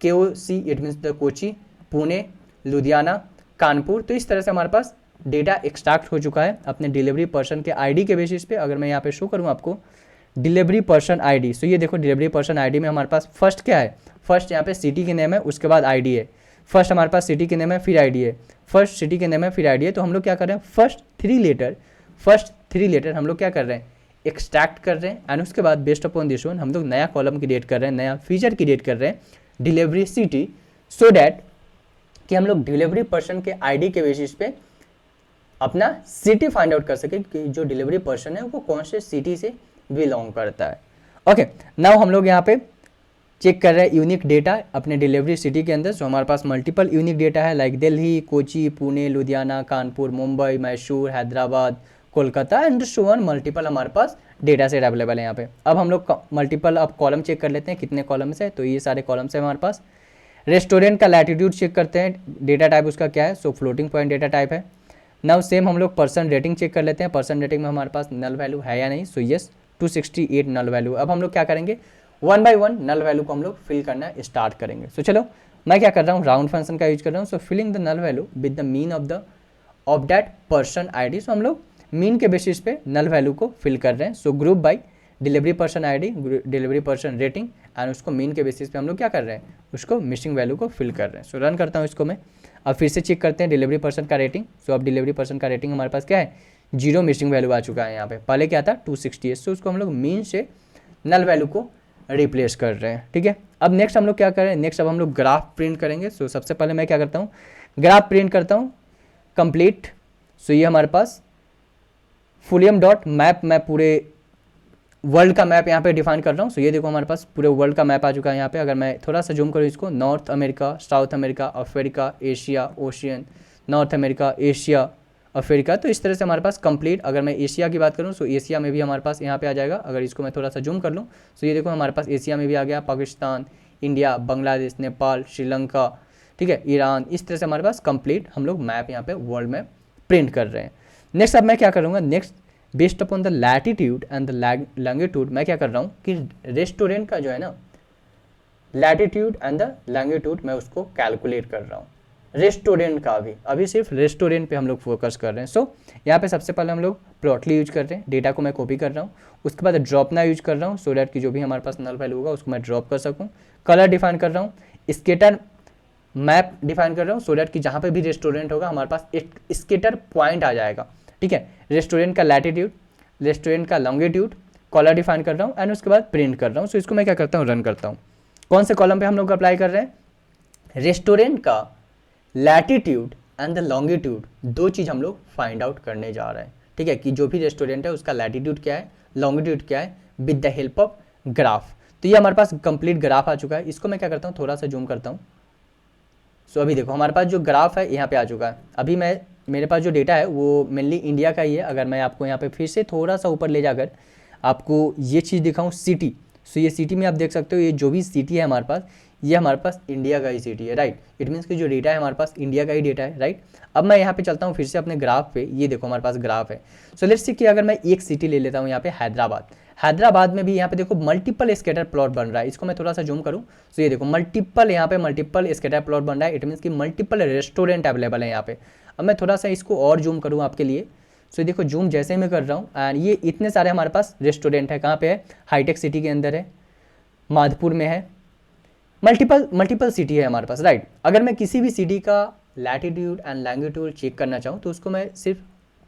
KOC it means the Kochi, Pune, Ludhiana, Kanpur. तो इस तरह से हमारे पास डेटा एक्सट्रैक्ट हो चुका है अपने डिलीवरी पर्सन के आईडी के बेसिस पे। अगर मैं यहाँ पे शो करूँ आपको डिलीवरी पर्सन आईडी, सो ये देखो डिलीवरी पर्सन आईडी में हमारे पास फर्स्ट क्या है, फर्स्ट यहाँ पे सिटी के नेम है, उसके बाद आईडी है, फर्स्ट हमारे पास सिटी के नेम है फिर आईडी है, फर्स्ट सिटी के नेम है फिर आईडी है। तो हम लोग क्या कर रहे हैं, फर्स्ट थ्री लेटर हम लोग क्या कर रहे हैं, एक्सट्रैक्ट कर रहे हैं एंड उसके बाद बेस्ड अपॉन दिस वन हम लोग नया कॉलम क्रिएट कर रहे हैं, नया फीचर क्रिएट कर रहे हैं डिलीवरी सिटी, सो दैट कि हम लोग डिलीवरी पर्सन के आईडी के बेसिस पे अपना सिटी फाइंड आउट कर सके कि जो डिलीवरी पर्सन है वो कौन से सिटी से बिलोंग करता है। ओके, नाउ हम लोग यहाँ पे चेक कर रहे हैं यूनिक डेटा अपने डिलीवरी सिटी के अंदर। जो हमारे पास मल्टीपल यूनिक डेटा है like Delhi, Kochi, Pune, Ludhiana, Kanpur, Mumbai, Mysore, Hyderabad, Kolkata and so on, multiple हमारे पास डेटा सेट अवेलेबल है यहाँ पे। अब हम लोग मल्टीपल अब कॉलम चेक कर लेते हैं कितने कॉलम्स है, तो ये सारे कॉलम्स है हमारे पास। रेस्टोरेंट का लैटिट्यूड चेक करते हैं, डेटा टाइप उसका क्या है, सो फ्लोटिंग पॉइंट डेटा टाइप है। नाउ सेम हम लोग पर्सन रेटिंग चेक कर लेते हैं, पर्सन रेटिंग में हमारे पास नल वैल्यू है या नहीं, सो यस 268 नल वैल्यू। अब हम लोग क्या करेंगे, 1 बाय 1 नल वैल्यू को हम लोग फिल करना स्टार्ट करेंगे। सो चलो मैं क्या कर रहा हूँ, राउंड फंक्शन का यूज कर रहा हूँ। So filling the null value with the mean of that person ID. So हम लोग मीन के बेसिस पे नल वैल्यू को फिल कर रहे हैं। So group by delivery person ID, delivery person rating and उसको मीन के बेसिस पे हम लोग क्या कर रहे हैं, उसको मिसिंग वैल्यू को फिल कर रहे हैं। सो रन करता हूँ इसको मैं। अब फिर से चेक करते हैं डिलीवरी पर्सन का रेटिंग। सो अब डिलीवरी पर्सन का रेटिंग हमारे पास क्या है, 0 मिसिंग वैल्यू आ चुका है यहाँ पे, पहले क्या था 268। सो उसको हम लोग मीन से नल वैल्यू को रिप्लेस कर रहे हैं, ठीक है। अब नेक्स्ट हम लोग क्या करें, नेक्स्ट अब हम लोग ग्राफ प्रिंट करेंगे। सो सबसे पहले मैं क्या करता हूँ, ग्राफ प्रिंट करता हूँ कंप्लीट। सो ये हमारे पास फुलियम डॉट मैप, मैं पूरे वर्ल्ड का मैप यहाँ पे डिफाइन कर रहा हूँ। सो ये देखो हमारे पास पूरे वर्ल्ड का मैप आ चुका है यहाँ पे। अगर मैं थोड़ा सा जूम करूँ इसको, north America, south America, Africa, Asia, ocean, north America, Asia, Africa, तो इस तरह से हमारे पास कंप्लीट। अगर मैं एशिया की बात करूँ तो एशिया में भी हमारे पास यहाँ पे आ जाएगा। अगर इसको मैं थोड़ा सा जूम कर लूँ तो ये देखो हमारे पास एशिया में भी आ गया, पाकिस्तान, इंडिया, बांग्लादेश, नेपाल, श्रीलंका, ठीक है, ईरान, इस तरह से हमारे पास कंप्लीट हम लोग मैप यहाँ पे वर्ल्ड में प्रिंट कर रहे हैं। नेक्स्ट अब मैं क्या करूँगा, next based upon the latitude and the longitude मैं क्या कर रहा हूँ कि रेस्टोरेंट का जो है ना लैटिट्यूड एंड द लॉन्गिट्यूड मैं उसको कैलकुलेट कर रहा हूँ। रेस्टोरेंट का भी अभी सिर्फ रेस्टोरेंट पे हम लोग फोकस कर रहे हैं। सो यहाँ पे सबसे पहले हम लोग प्लॉटली यूज कर रहे हैं, डेटा को मैं कॉपी कर रहा हूँ। उसके बाद ड्रॉप ना यूज कर रहा हूँ, सो डैट कि जो भी हमारे पास नल वैल्यू होगा उसको मैं ड्रॉप कर सकूँ। कलर डिफाइन कर रहा हूँ, स्केटर मैप डिफाइन कर रहा हूँ, सो डैट कि जहाँ पे भी रेस्टोरेंट होगा हमारे पास एक स्केटर पॉइंट आ जाएगा, ठीक है। रेस्टोरेंट का लैटिट्यूड, रेस्टोरेंट का लॉन्गिट्यूड, कॉलर डिफाइन कर रहा हूँ एंड उसके बाद प्रिंट कर रहा हूँ। सो इसको मैं क्या करता हूँ, रन करता हूँ। कौन से कॉलम पे हम लोग अप्लाई कर रहे हैं, रेस्टोरेंट का लैटिट्यूड एंड द लॉन्गिट्यूड, दो चीज़ हम लोग फाइंड आउट करने जा रहे हैं, ठीक है, कि जो भी रेस्टोरेंट है उसका लैटिट्यूड क्या है, लॉन्गिट्यूड क्या है, with the help of graph. तो ये हमारे पास कंप्लीट ग्राफ आ चुका है। इसको मैं क्या करता हूँ, थोड़ा सा जूम करता हूँ। सो अभी देखो हमारे पास जो ग्राफ है यहाँ पे आ चुका है। अभी मेरे पास जो डेटा है वो मेनली इंडिया का ही है। अगर मैं आपको यहाँ पे फिर से थोड़ा सा ऊपर ले जाकर आपको ये चीज़ दिखाऊँ, सिटी, सो ये सिटी में आप देख सकते हो ये जो भी सिटी है हमारे पास, ये हमारे पास इंडिया का ही सिटी है, राइट। इट मीन्स कि जो डेटा है हमारे पास इंडिया का ही डेटा है, राइट। अब मैं यहाँ पे चलता हूँ फिर से अपने ग्राफ पे, ये देखो हमारे पास ग्राफ है। सो लेट्स सी कि अगर मैं एक सिटी ले लेता हूँ यहाँ पे हैदराबाद, हैदराबाद में भी यहाँ पे देखो मल्टीपल स्कैटर प्लॉट बन रहा है। इसको मैं थोड़ा सा जूम करूँ तो ये देखो मल्टीपल यहाँ पे मल्टीपल स्कैटर प्लॉट बन रहा है। इट मीन्स कि मल्टीपल रेस्टोरेंट अवेलेबल है यहाँ पे। अब मैं थोड़ा सा इसको और जूम करूँ आपके लिए। सो देखो जूम जैसे ही मैं कर रहा हूँ एंड ये इतने सारे हमारे पास रेस्टोरेंट है। कहाँ पे है, हाईटेक सिटी के अंदर है, माधपुर में है, मल्टीपल सिटी है हमारे पास, राइट। अगर मैं किसी भी सिटी का लैटिट्यूड एंड लॉन्गिट्यूड चेक करना चाहूँ तो उसको मैं सिर्फ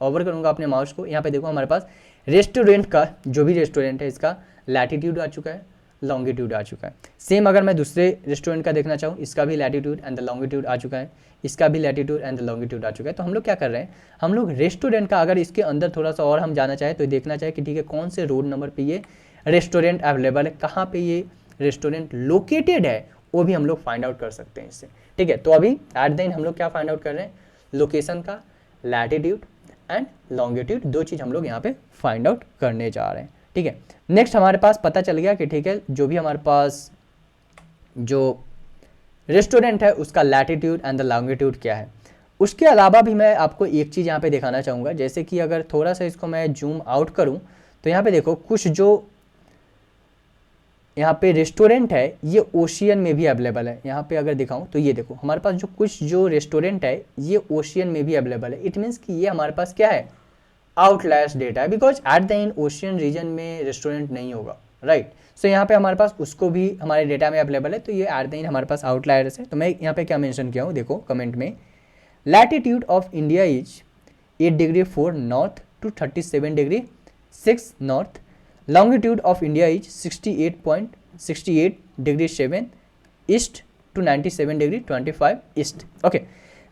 ओवर करूँगा अपने माउस को। यहाँ पे देखो हमारे पास रेस्टोरेंट का जो भी रेस्टोरेंट है इसका लैटिट्यूड आ चुका है, लॉन्गिट्यूड आ चुका है। सेम अगर मैं दूसरे रेस्टोरेंट का देखना चाहूँ, इसका भी लैटिट्यूड एंड द लॉन्गिट्यूड आ चुका है, इसका भी लैटिट्यूड एंड द लॉन्गिट्यूड आ चुका है। तो हम लोग क्या कर रहे हैं, हम लोग रेस्टोरेंट का अगर इसके अंदर थोड़ा सा और हम जाना चाहें तो देखना चाहें कि ठीक है कौन से रोड नंबर पे ये रेस्टोरेंट अवेलेबल है, कहाँ पे ये रेस्टोरेंट लोकेटेड है, वो भी हम लोग फाइंड आउट कर सकते हैं इससे, ठीक है। तो अभी एट द एंड हम लोग क्या फाइंड आउट कर रहे हैं, लोकेशन का लैटिट्यूड एंड लॉन्गिट्यूड, दो चीज़ हम लोग यहाँ पे फाइंड आउट करने जा रहे हैं, ठीक है। नेक्स्ट हमारे पास पता चल गया कि ठीक है जो भी हमारे पास जो रेस्टोरेंट है उसका लैटिट्यूड एंड द लॉन्गिट्यूड क्या है। उसके अलावा भी मैं आपको एक चीज़ यहाँ पे दिखाना चाहूँगा, जैसे कि अगर थोड़ा सा इसको मैं जूम आउट करूँ तो यहाँ पे देखो कुछ जो यहाँ पे रेस्टोरेंट है ये ओशियन में भी अवेलेबल है। यहाँ पे अगर दिखाऊं तो ये देखो हमारे पास जो कुछ जो रेस्टोरेंट है ये ओशियन में भी अवेलेबल है। इट मीन्स कि ये हमारे पास क्या है, आउटलायर्स डेटा है, because at the end ocean region में रेस्टोरेंट नहीं होगा, राइट। सो यहाँ पे हमारे पास उसको भी हमारे डेटा में अवेलेबल है, तो ये एट द एंड हमारे पास आउटलायर्स है। तो मैं यहाँ पे क्या मेंशन किया हूँ देखो कमेंट में, latitude of India is 8 degree 4 north to 37 degree 6 north, longitude of India is 68.68 degree 7 east to 97 degree 25 east. Okay,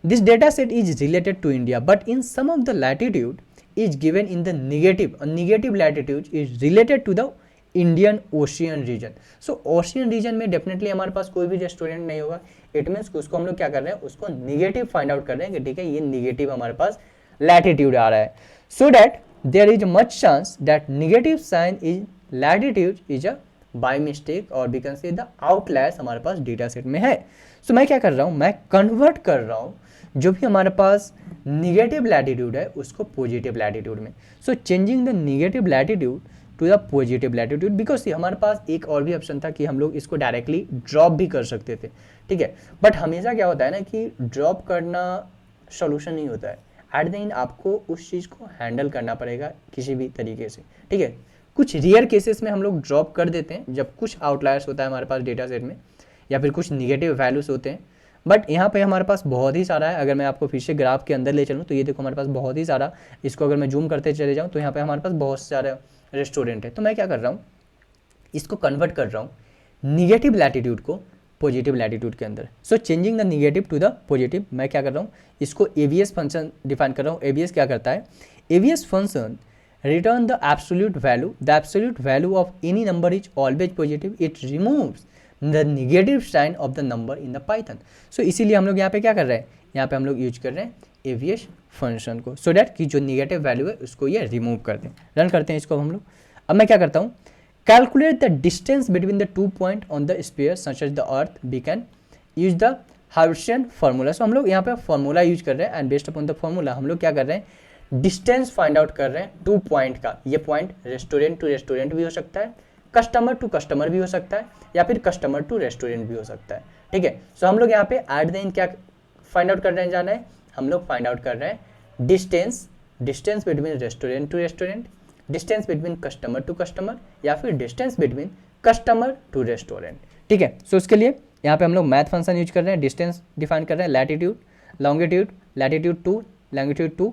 this data set is related to India, but in some of the latitude is given in the negative. A negative latitude is related to the Indian Ocean region. So Ocean region में definitely हमारे पास कोई भी restaurant नहीं होगा। It means कि उसको हम लोग क्या कर रहे हैं, उसको negative find out कर रहे हैं कि ठीक है ये negative हमारे पास latitude आ रहा है, so that there is much chance that negative sign is latitude is a by mistake or we can say the outliers हमारे पास डेटा सेट में है। सो मैं क्या कर रहा हूँ, मैं कन्वर्ट कर रहा हूँ जो भी हमारे पास निगेटिव लैटिट्यूड है उसको पॉजिटिव लैटिट्यूड में। So changing the negative latitude to the positive latitude, because हमारे पास एक और भी ऑप्शन था कि हम लोग इसको डायरेक्टली ड्रॉप भी कर सकते थे, ठीक है। बट हमेशा क्या होता है ना कि ड्रॉप करना सॉल्यूशन नहीं होता है, एट द एंड आपको उस चीज़ को हैंडल करना पड़ेगा किसी भी तरीके से, ठीक है। कुछ रेयर केसेस में हम लोग ड्रॉप कर देते हैं जब कुछ आउटलायर्स होता है हमारे पास डेटा सेट में, या फिर कुछ निगेटिव वैल्यूज होते हैं। बट यहाँ पे हमारे पास बहुत ही सारा है। अगर मैं आपको फिर से ग्राफ के अंदर ले चलूँ तो ये देखो हमारे पास बहुत ही सारा, इसको अगर मैं जूम करते चले जाऊँ तो यहाँ पे हमारे पास बहुत सारे रेस्टोरेंट है। तो मैं क्या कर रहा हूँ, इसको कन्वर्ट कर रहा हूँ निगेटिव लैटिट्यूड को पॉजिटिव लैटिट्यूड के अंदर। So changing the negative to the positive, मैं क्या कर रहा हूँ, इसको एवीएस फंक्शन डिफाइन कर रहा हूँ। एवीएस क्या करता है, ABS function return the absolute value, the absolute value of any number is always positive, it removes the negative sign of the number in the Python. So इसीलिए हम लोग यहाँ पे क्या कर रहे हैं, यहाँ पे हम लोग यूज कर रहे हैं एवीएस फंक्शन को, सो डैट कि जो निगेटिव वैल्यू है उसको ये रिमूव कर दें। रन करते हैं इसको हम लोग। अब मैं क्या करता हूँ, calculate the distance between the 2 point on the sphere such as the earth, we can use the haversine formula. So हम लोग यहाँ पे फार्मूला यूज कर रहे हैं and based upon the formula हम लोग क्या कर रहे हैं, डिस्टेंस फाइंड आउट कर रहे हैं 2 पॉइंट का। ये पॉइंट रेस्टोरेंट टू रेस्टोरेंट भी हो सकता है, कस्टमर टू कस्टमर भी हो सकता है, या फिर कस्टमर टू रेस्टोरेंट भी हो सकता है, ठीक है। सो हम लोग यहाँ पे एट द एंड क्या फाइंड आउट कर रहे हैं, जाना है हम लोग फाइंड आउट कर रहे हैं distance, distance between restaurant to restaurant, distance between customer to customer, या फिर distance between customer to restaurant, ठीक है। सो उसके लिए यहाँ पे हम लोग मैथ फंक्शन यूज कर रहे हैं, डिस्टेंस डिफाइन कर रहे हैं, latitude longitude, latitude 2 longitude 2,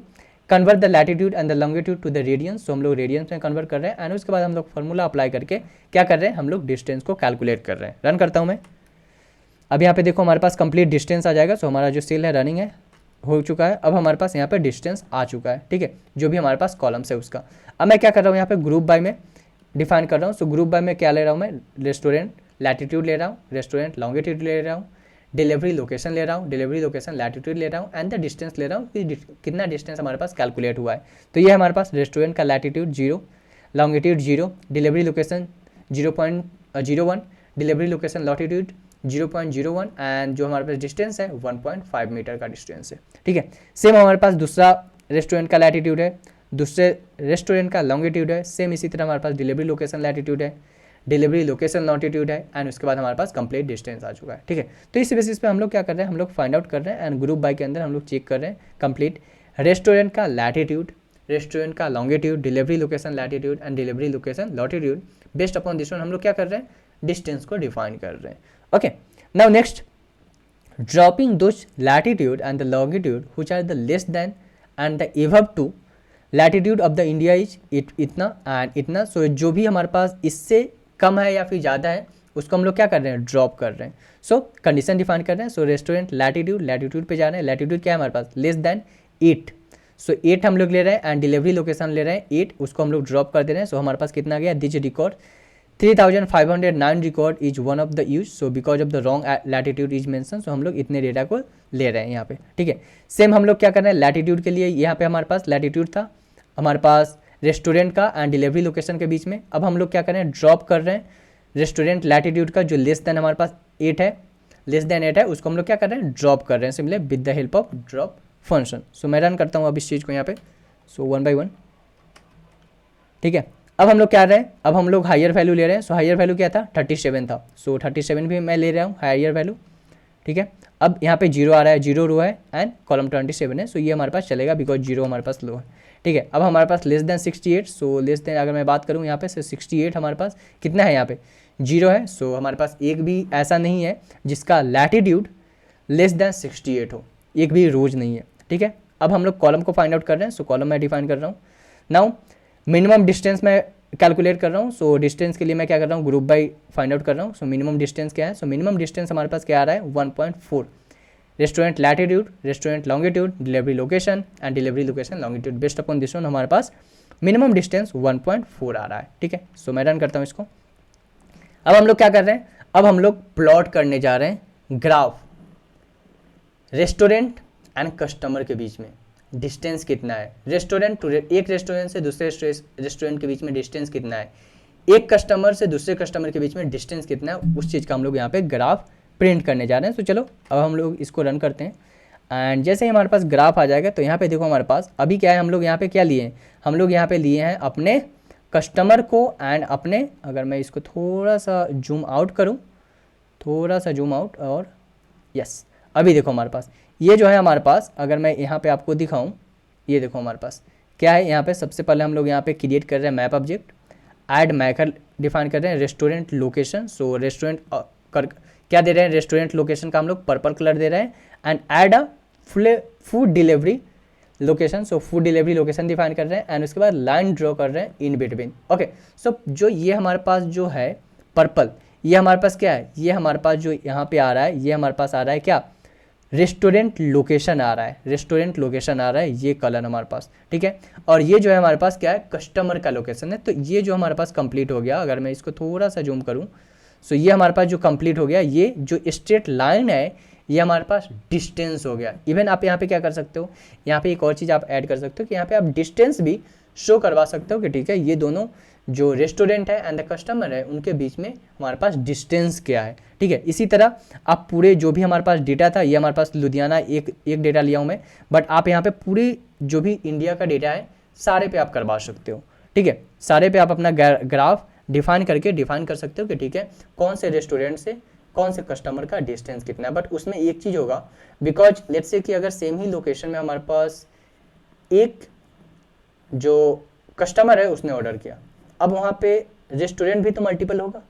convert the latitude and the longitude to the radians. तो हम लोग रेडियंस में कन्वर्ट कर रहे हैं एंड उसके बाद हम लोग फार्मूला अप्लाई करके क्या कर रहे हैं, हम लोग डिस्टेंस को कैलकुलेट कर रहे हैं। रन करता हूँ मैं। अब यहाँ पे देखो हमारे पास कंप्लीट डिस्टेंस आ जाएगा। सो हमारा जो सेल है रनिंग है, हो चुका है। अब हमारे पास यहाँ पे डिस्टेंस आ चुका है, ठीक है, जो भी हमारे पास कॉलम्स है उसका। अब मैं क्या कर रहा हूँ, यहाँ पे ग्रुप बाय में डिफाइन कर रहा हूँ। सो ग्रुप बाय में क्या ले रहा हूँ मैं, रेस्टोरेंट लैटिट्यूड ले रहा हूँ, रेस्टोरेंट लॉन्गिट्यूड ले रहा हूँ, डिलीवरी लोकेशन ले रहा हूँ, डिलीवरी लोकेशन लैटिट्यूड ले रहा हूँ, एंड द डिस्टेंस ले रहा हूँ कि कितना डिस्टेंस हमारे पास कैलकुलेट हुआ है। तो ये हमारे पास रेस्टोरेंट का latitude 0, longitude 0, delivery location 0.01, delivery location latitude 0.01, and जो हमारे पास डिस्टेंस है 1.5 मीटर का डिस्टेंस है, ठीक है। सेम हमारे पास दूसरा रेस्टोरेंट का लैटिट्यूड है, दूसरे रेस्टोरेंट का लॉन्गिट्यूड है, सेम इसी तरह हमारे पास डिलीवरी लोकेशन लैटिट्यूड है, डिलीवरी लोकेशन लॉन्टिट्यूड है, एंड उसके बाद हमारे पास कंप्लीट डिस्टेंस आ चुका है, ठीक है। तो इस बेसिस पे हम लोग क्या कर रहे हैं, हम लोग फाइंड आउट कर रहे हैं एंड ग्रुप बाय के अंदर हम लोग चेक कर रहे हैं कंप्लीट रेस्टोरेंट का लैटिट्यूड, रेस्टोरेंट का longitude, delivery location latitude and delivery location latitude. Based upon this one हम लोग क्या कर रहे हैं, डिस्टेंस को डिफाइन कर रहे हैं। Okay, now next, dropping those latitude and the longitude which are the less than and the above to latitude of the India is इतना एंड इतना। सो जो भी हमारे पास इससे कम है या फिर ज़्यादा है उसको हम लोग क्या कर रहे हैं, ड्रॉप कर रहे हैं। सो कंडीशन डिफाइन कर रहे हैं। सो रेस्टोरेंट लैटिट्यूड, लैटिट्यूड पे जा रहे हैं, लैटिट्यूड क्या है हमारे पास, लेस देन 8। सो 8 हम लोग ले रहे हैं एंड डिलीवरी लोकेशन ले रहे हैं 8, उसको हम लोग ड्रॉप कर दे रहे हैं। सो हमारे पास कितना गया, this record 3509 record is one of the use, so because of the wrong latitude is mention. So हम लोग इतने डेटा को ले रहे हैं यहाँ पे, ठीक है। सेम हम लोग क्या कर रहे हैं, लैटिट्यूड के लिए यहाँ पे हमारे पास लैटिट्यूड था हमारे पास रेस्टोरेंट का एंड डिलीवरी लोकेशन के बीच में। अब हम लोग क्या कर रहे हैं, ड्रॉप कर रहे हैं रेस्टोरेंट लैटिट्यूड का जो लेस देन हमारे पास 8 है, लेस देन 8 है, उसको हम लोग क्या कर रहे हैं, ड्रॉप कर रहे हैं simply with the help of drop function. So मैं रन करता हूँ अब इस चीज़ को यहाँ पे। सो 1 by 1, ठीक है। अब हम लोग क्या रहे हैं, अब हम लोग हायर वैल्यू ले रहे हैं। सो हायर वैल्यू क्या था, 37 था। सो 37 भी मैं ले रहा हूँ हायर वैल्यू, ठीक है। अब यहाँ पे 0 आ रहा है, 0 रो है एंड कॉलम 27 है। सो ये हमारे पास चलेगा बिकॉज 0 हमारे पास लो है, ठीक है। अब हमारे पास less than 68, so less than अगर मैं बात करूँ यहाँ पे 68 हमारे पास कितना है, यहाँ पे 0 है। सो हमारे पास एक भी ऐसा नहीं है जिसका लैटिट्यूड लेस देन 68 हो, एक भी रोज नहीं है, ठीक है। अब हम लोग कॉलम को फाइंड आउट कर रहे हैं। सो कॉलम मैं डिफाइन कर रहा हूँ। नाउ मिनिमम डिस्टेंस मैं कैलकुलेट कर रहा हूँ। सो डिस्टेंस के लिए मैं क्या कर रहा हूँ, ग्रुप बाय फाइंड आउट कर रहा हूँ। सो मिनिमम डिस्टेंस क्या है, सो मिनिमम डिस्टेंस हमारे पास क्या आ रहा है, 1.4। Restaurant latitude, restaurant longitude, delivery location and delivery location longitude, based upon this one हमारे पास मिनिमम डिस्टेंस 1.4 आ रहा है, ठीक है। सो मैं रन करता हूँ इसको। अब हम लोग क्या कर रहे हैं, अब हम लोग प्लॉट करने जा रहे हैं ग्राफ रेस्टोरेंट एंड कस्टमर के बीच में डिस्टेंस कितना है, रेस्टोरेंट टू एक रेस्टोरेंट से दूसरे रेस्टोरेंट के बीच में डिस्टेंस कितना है, एक कस्टमर से दूसरे कस्टमर के बीच में डिस्टेंस कितना है, उस चीज़ का हम लोग यहाँ पे ग्राफ प्रिंट करने जा रहे हैं। तो चलो अब हम लोग इसको रन करते हैं एंड जैसे ही हमारे पास ग्राफ आ जाएगा तो यहाँ पे देखो हमारे पास अभी क्या है, हम लोग यहाँ पे क्या लिए हैं, हम लोग यहाँ पे लिए हैं अपने कस्टमर को एंड अपने, अगर मैं इसको थोड़ा सा जूम आउट करूँ, थोड़ा सा जूम आउट, और यस अभी देखो हमारे पास ये जो है हमारे पास, अगर मैं यहाँ पे आपको दिखाऊं, ये देखो हमारे पास क्या है, यहाँ पे सबसे पहले हम लोग यहाँ पे क्रिएट कर रहे हैं map object, add Maikal define कर रहे हैं, रेस्टोरेंट लोकेशन, सो रेस्टोरेंट कर क्या दे रहे हैं, रेस्टोरेंट लोकेशन का हम लोग पर्पल कलर दे रहे हैं, and add a food delivery location, so food delivery location define कर रहे हैं, एंड उसके बाद लाइन ड्रॉ कर रहे हैं इन बिटवीन। ओके, सो जो ये हमारे पास जो है पर्पल, ये हमारे पास क्या है, ये हमारे पास जो यहाँ पे आ रहा है, ये हमारे पास आ रहा है क्या, रेस्टोरेंट लोकेशन आ रहा है, रेस्टोरेंट लोकेशन आ रहा है, ये कलर हमारे पास, ठीक है। और ये जो है हमारे पास क्या है, कस्टमर का लोकेशन है। तो ये जो हमारे पास कंप्लीट हो गया, अगर मैं इसको थोड़ा सा जूम करूँ, सो ये हमारे पास जो कंप्लीट हो गया, ये जो स्ट्रेट लाइन है ये हमारे पास डिस्टेंस हो गया। इवन आप यहाँ पे क्या कर सकते हो, यहाँ पे एक और चीज़ आप ऐड कर सकते हो कि यहाँ पे आप डिस्टेंस भी शो करवा सकते हो कि ठीक है, ये दोनों जो रेस्टोरेंट है एंड द कस्टमर है उनके बीच में हमारे पास डिस्टेंस क्या है, ठीक है। इसी तरह आप पूरे जो भी हमारे पास डेटा था, ये हमारे पास लुधियाना एक डेटा लिया हूँ मैं, बट आप यहाँ पे पूरे जो भी इंडिया का डेटा है सारे पे आप करवा सकते हो, ठीक है। सारे पे आप अपना ग्राफ डिफाइन कर सकते हो कि ठीक है, कौन से रेस्टोरेंट से कौन से कस्टमर का डिस्टेंस कितना है। बट उसमें एक चीज़ होगा, बिकॉज लेट्स से कि अगर सेम ही लोकेशन में हमारे पास एक जो कस्टमर है उसने ऑर्डर किया, अब वहाँ पे रेस्टोरेंट भी तो मल्टीपल होगा,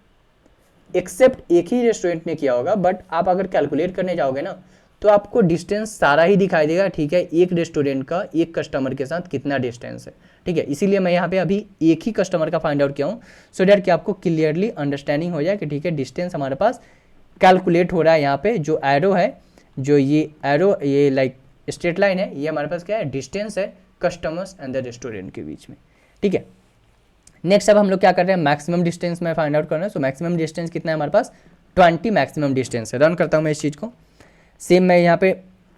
एक्सेप्ट एक ही रेस्टोरेंट ने किया होगा, बट आप अगर कैलकुलेट करने जाओगे ना तो आपको डिस्टेंस सारा ही दिखाई देगा, ठीक है, एक रेस्टोरेंट का एक कस्टमर के साथ कितना डिस्टेंस है, ठीक है। इसीलिए मैं यहाँ पे अभी एक ही कस्टमर का फाइंड आउट किया हूँ, सो डैट कि आपको क्लियरली अंडरस्टैंडिंग हो जाए कि ठीक है, डिस्टेंस हमारे पास कैलकुलेट हो रहा है। यहाँ पे जो एरो है, जो ये एरो, ये लाइक स्ट्रेट लाइन है, ये हमारे पास क्या है, डिस्टेंस है कस्टमर्स एंड द रेस्टोरेंट के बीच में, ठीक है। नेक्स्ट अब हम लोग क्या कर रहे हैं, मैक्सिमम डिस्टेंस में फाइंड आउट कर रहे हैं। सो मैक्सिमम डिस्टेंस कितना है हमारे पास, 20 मैक्सिमम डिस्टेंस है। रन करता हूँ मैं इस चीज़ को, सेम मैं यहाँ पे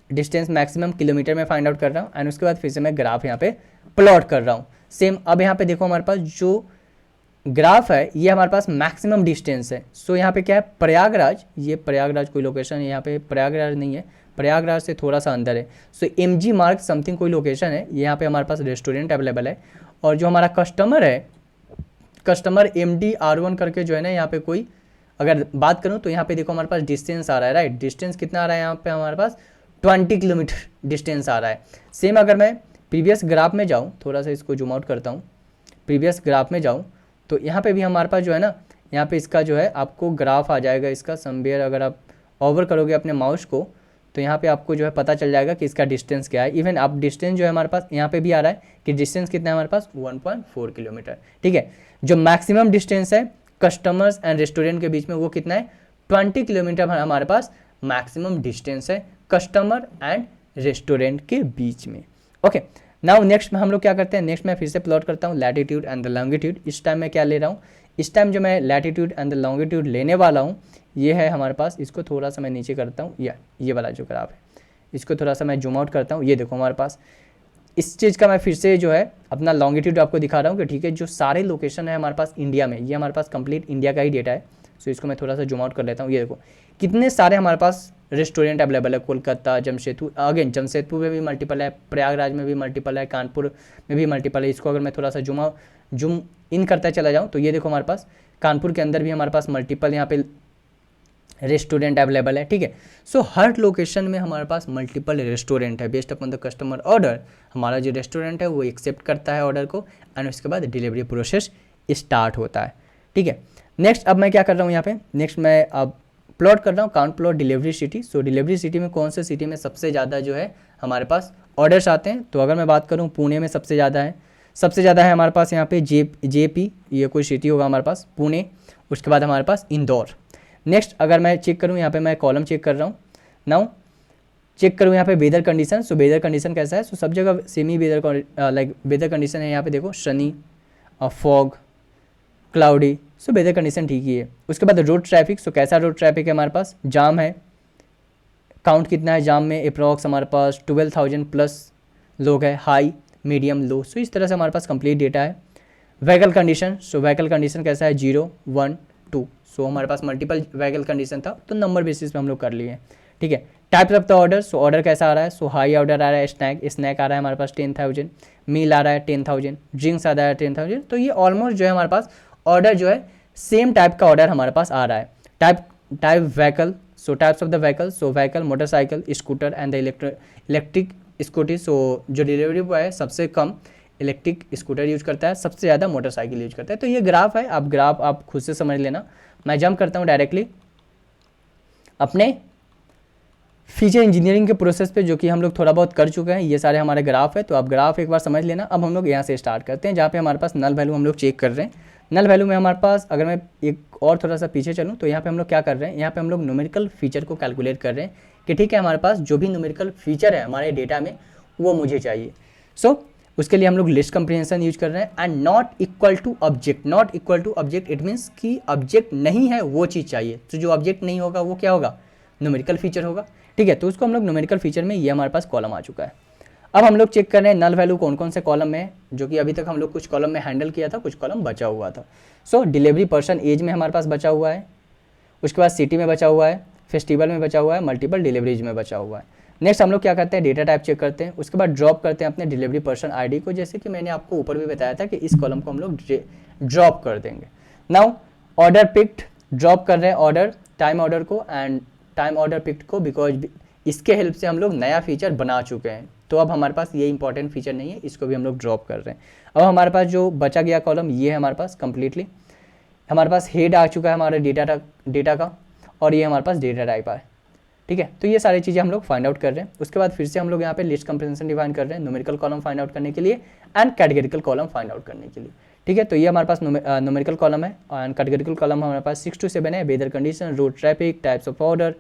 डिस्टेंस मैक्सिमम किलोमीटर में फाइंड आउट कर रहा हूँ, एंड उसके बाद फिर से मैं ग्राफ यहाँ पे प्लॉट कर रहा हूँ सेम। अब यहाँ पे देखो हमारे पास जो ग्राफ है ये हमारे पास मैक्सिमम डिस्टेंस है। सो यहाँ पे क्या है, प्रयागराज, ये प्रयागराज कोई लोकेशन है, यहाँ पे प्रयागराज नहीं है, प्रयागराज से थोड़ा सा अंदर है। सो MG मार्ग समथिंग कोई लोकेशन है, यहाँ पे हमारे पास रेस्टोरेंट अवेलेबल है। और जो हमारा कस्टमर है, कस्टमर MD R1 करके जो है ना, यहाँ पे कोई अगर बात करूँ तो यहाँ पे देखो हमारे पास डिस्टेंस आ रहा है, राइट। डिस्टेंस कितना आ रहा है यहाँ पे हमारे पास, 20 किलोमीटर डिस्टेंस आ रहा है। सेम अगर मैं प्रीवियस ग्राफ में जाऊँ, थोड़ा सा इसको जूम आउट करता हूँ, प्रीवियस ग्राफ में जाऊँ तो यहाँ पे भी हमारे पास जो है ना, यहाँ पे इसका जो है आपको ग्राफ आ जाएगा इसका समवेयर, अगर आप ओवर करोगे अपने माउस को तो यहाँ पे आपको जो है पता चल जाएगा कि इसका डिस्टेंस क्या है। इवन आप डिस्टेंस जो है हमारे पास यहाँ पे भी आ रहा है कि डिस्टेंस कितना है हमारे पास, 1.4 किलोमीटर, ठीक है। जो मैक्सिमम डिस्टेंस है कस्टमर्स एंड रेस्टोरेंट के बीच में वो कितना है, 20 किलोमीटर हमारे पास मैक्सिमम डिस्टेंस है कस्टमर एंड रेस्टोरेंट के बीच में। ओके, नाउ नेक्स्ट में हम लोग क्या करते हैं, नेक्स्ट मैं फिर से प्लॉट करता हूँ लैटिट्यूड एंड द लॉन्गिट्यूड। इस टाइम मैं क्या ले रहा हूँ, इस टाइम जो मैं लैटिट्यूड एंड द लॉन्गिट्यूड लेने वाला हूँ ये है हमारे पास, इसको थोड़ा सा मैं नीचे करता हूँ, या ये वाला जो ग्राफ है इसको थोड़ा सा मैं जूम आउट करता हूँ। ये देखो हमारे पास इस चीज़ का मैं फिर से जो है अपना लॉन्गिट्यूड आपको दिखा रहा हूँ कि ठीक है, जो सारे लोकेशन है हमारे पास इंडिया में, ये हमारे पास कंप्लीट इंडिया का ही डेटा है। सो इसको मैं थोड़ा सा जूम आउट कर लेता हूँ। ये देखो कितने सारे हमारे पास रेस्टोरेंट अवेलेबल है, कोलकाता, जमशेदपुर, अगेन जमशेदपुर में भी मल्टीपल है, प्रयागराज में भी मल्टीपल है, कानपुर में भी मल्टीपल है। इसको अगर मैं थोड़ा सा जूम इन करता चला जाऊँ तो ये देखो हमारे पास कानपुर के अंदर भी हमारे पास मल्टीपल यहाँ पे रेस्टोरेंट अवेलेबल है, ठीक है। सो हर लोकेशन में हमारे पास मल्टीपल रेस्टोरेंट है। Based upon the customer order हमारा जो रेस्टोरेंट है वो एक्सेप्ट करता है ऑर्डर को, एंड उसके बाद डिलीवरी प्रोसेस स्टार्ट होता है, ठीक है। नेक्स्ट अब मैं क्या कर रहा हूँ यहाँ पे, नेक्स्ट मैं अब प्लॉट कर रहा हूँ काउंट प्लॉट डिलीवरी सिटी। सो डिलीवरी सिटी में कौन से सिटी में सबसे ज़्यादा जो है हमारे पास ऑर्डर्स आते हैं, तो अगर मैं बात करूँ पुणे में सबसे ज़्यादा है हमारे पास यहाँ पे JP, ये कोई सिटी होगा हमारे पास, पुणे। उसके बाद हमारे पास इंदौर। नेक्स्ट अगर मैं चेक करूँ यहाँ पे, मैं कॉलम चेक कर रहा हूँ, नाउ चेक करूँ यहाँ पे weather condition. So weather condition कैसा है, सो सब जगह semi weather like weather condition है। यहाँ पे देखो sunny, fog, cloudy, so weather condition ठीक ही है। उसके बाद रोड ट्रैफिक, सो कैसा रोड ट्रैफिक है हमारे पास, जाम है, काउंट कितना है जाम में, अप्रॉक्स हमारे पास 12,000 प्लस लोग है, हाई, मीडियम, लो। सो इस तरह से हमारे पास कंप्लीट डेटा है। व्हीकल कंडीशन, सो व्हीकल कंडीशन कैसा है, 0, 1, 2। सो हमारे पास मल्टीपल व्हीकल कंडीशन था तो नंबर बेसिस पे हम लोग कर लिए, ठीक है। Types of the order, so order कैसा आ रहा है, सो हाई ऑर्डर आ रहा है, स्नैक आ रहा है हमारे पास 10,000, मील आ रहा है 10,000, ड्रिंक्स आ रहा है 10,000। तो ये ऑलमोस्ट जो है हमारे पास ऑर्डर जो है सेम टाइप का ऑर्डर हमारे पास आ रहा है। Type vehicle, so types of the vehicle, so vehicle motorcycle, scooter and the electric scooty. So जो डिलीवरी बॉय है सबसे कम इलेक्ट्रिक स्कूटर यूज करता है, सबसे ज़्यादा मोटरसाइकिल यूज करता है। तो ये ग्राफ है, ग्राफ आप खुद से समझ लेना। मैं जंप करता हूँ डायरेक्टली अपने फीचर इंजीनियरिंग के प्रोसेस पे, जो कि हम लोग थोड़ा बहुत कर चुके हैं। ये सारे हमारे ग्राफ है, तो आप ग्राफ एक बार समझ लेना। अब हम लोग यहाँ से स्टार्ट करते हैं, जहाँ पे हमारे पास नल वैल्यू हम लोग चेक कर रहे हैं। नल वैल्यू में हमारे पास, अगर मैं एक और थोड़ा सा पीछे चलूँ, तो यहाँ पे हम लोग क्या कर रहे हैं, यहाँ पे हम लोग न्यूमेरिकल फीचर को कैलकुलेट कर रहे हैं कि ठीक है हमारे पास जो भी न्यूमेरिकल फीचर है हमारे डेटा में वो मुझे चाहिए। सो उसके लिए हम लोग लिस्ट कंप्रीहेंशन यूज कर रहे हैं। And not equal to object, not equal to object it means कि ऑब्जेक्ट नहीं है वो चीज़ चाहिए। तो जो ऑब्जेक्ट नहीं होगा वो क्या होगा, न्यूमेरिकल फीचर होगा। ठीक है, तो उसको हम लोग न्यूमेरिकल फीचर में, ये हमारे पास कॉलम आ चुका है। अब हम लोग चेक कर रहे हैं नल वैल्यू कौन कौन से कॉलम में है, जो कि अभी तक हम लोग कुछ कॉलम में हैंडल किया था, कुछ कॉलम बचा हुआ था। सो डिलीवरी पर्सन एज में हमारे पास बचा हुआ है, उसके बाद सिटी में बचा हुआ है, फेस्टिवल में बचा हुआ है, मल्टीपल डिलीवरीज में बचा हुआ है। नेक्स्ट हम लोग क्या करते हैं, डेटा टाइप चेक करते हैं, उसके बाद ड्रॉप करते हैं अपने डिलीवरी पर्सन आईडी को, जैसे कि मैंने आपको ऊपर भी बताया था कि इस कॉलम को हम लोग ड्रॉप कर देंगे। नाउ ऑर्डर पिक्ड, ड्रॉप कर रहे हैं ऑर्डर, टाइम ऑर्डर को एंड टाइम ऑर्डर पिक्ड को, बिकॉज इसके हेल्प से हम लोग नया फीचर बना चुके हैं। तो अब हमारे पास ये इंपॉर्टेंट फीचर नहीं है, इसको भी हम लोग ड्रॉप कर रहे हैं। अब हमारे पास जो बचा गया कॉलम ये है हमारे पास कंप्लीटली, हमारे पास हेड आ चुका है हमारे डेटा का, और ये हमारे पास डेटा टाइप है। ठीक है, तो ये सारी चीज़ें हम लोग फाइंड आउट कर रहे हैं। उसके बाद फिर से हम लोग यहाँ पे लिस्ट कंप्रीहेंशन डिफाइन कर रहे हैं, न्यूमेरिकल कॉलम फाइंड आउट करने के लिए and categorical column find out करने के लिए। ठीक है, तो ये हमारे पास न्यूमेरिकल कॉलम है एंड कैटेगरिकल कॉलम हमारे पास 6 to 7 है। Weather condition, road traffic, types of order,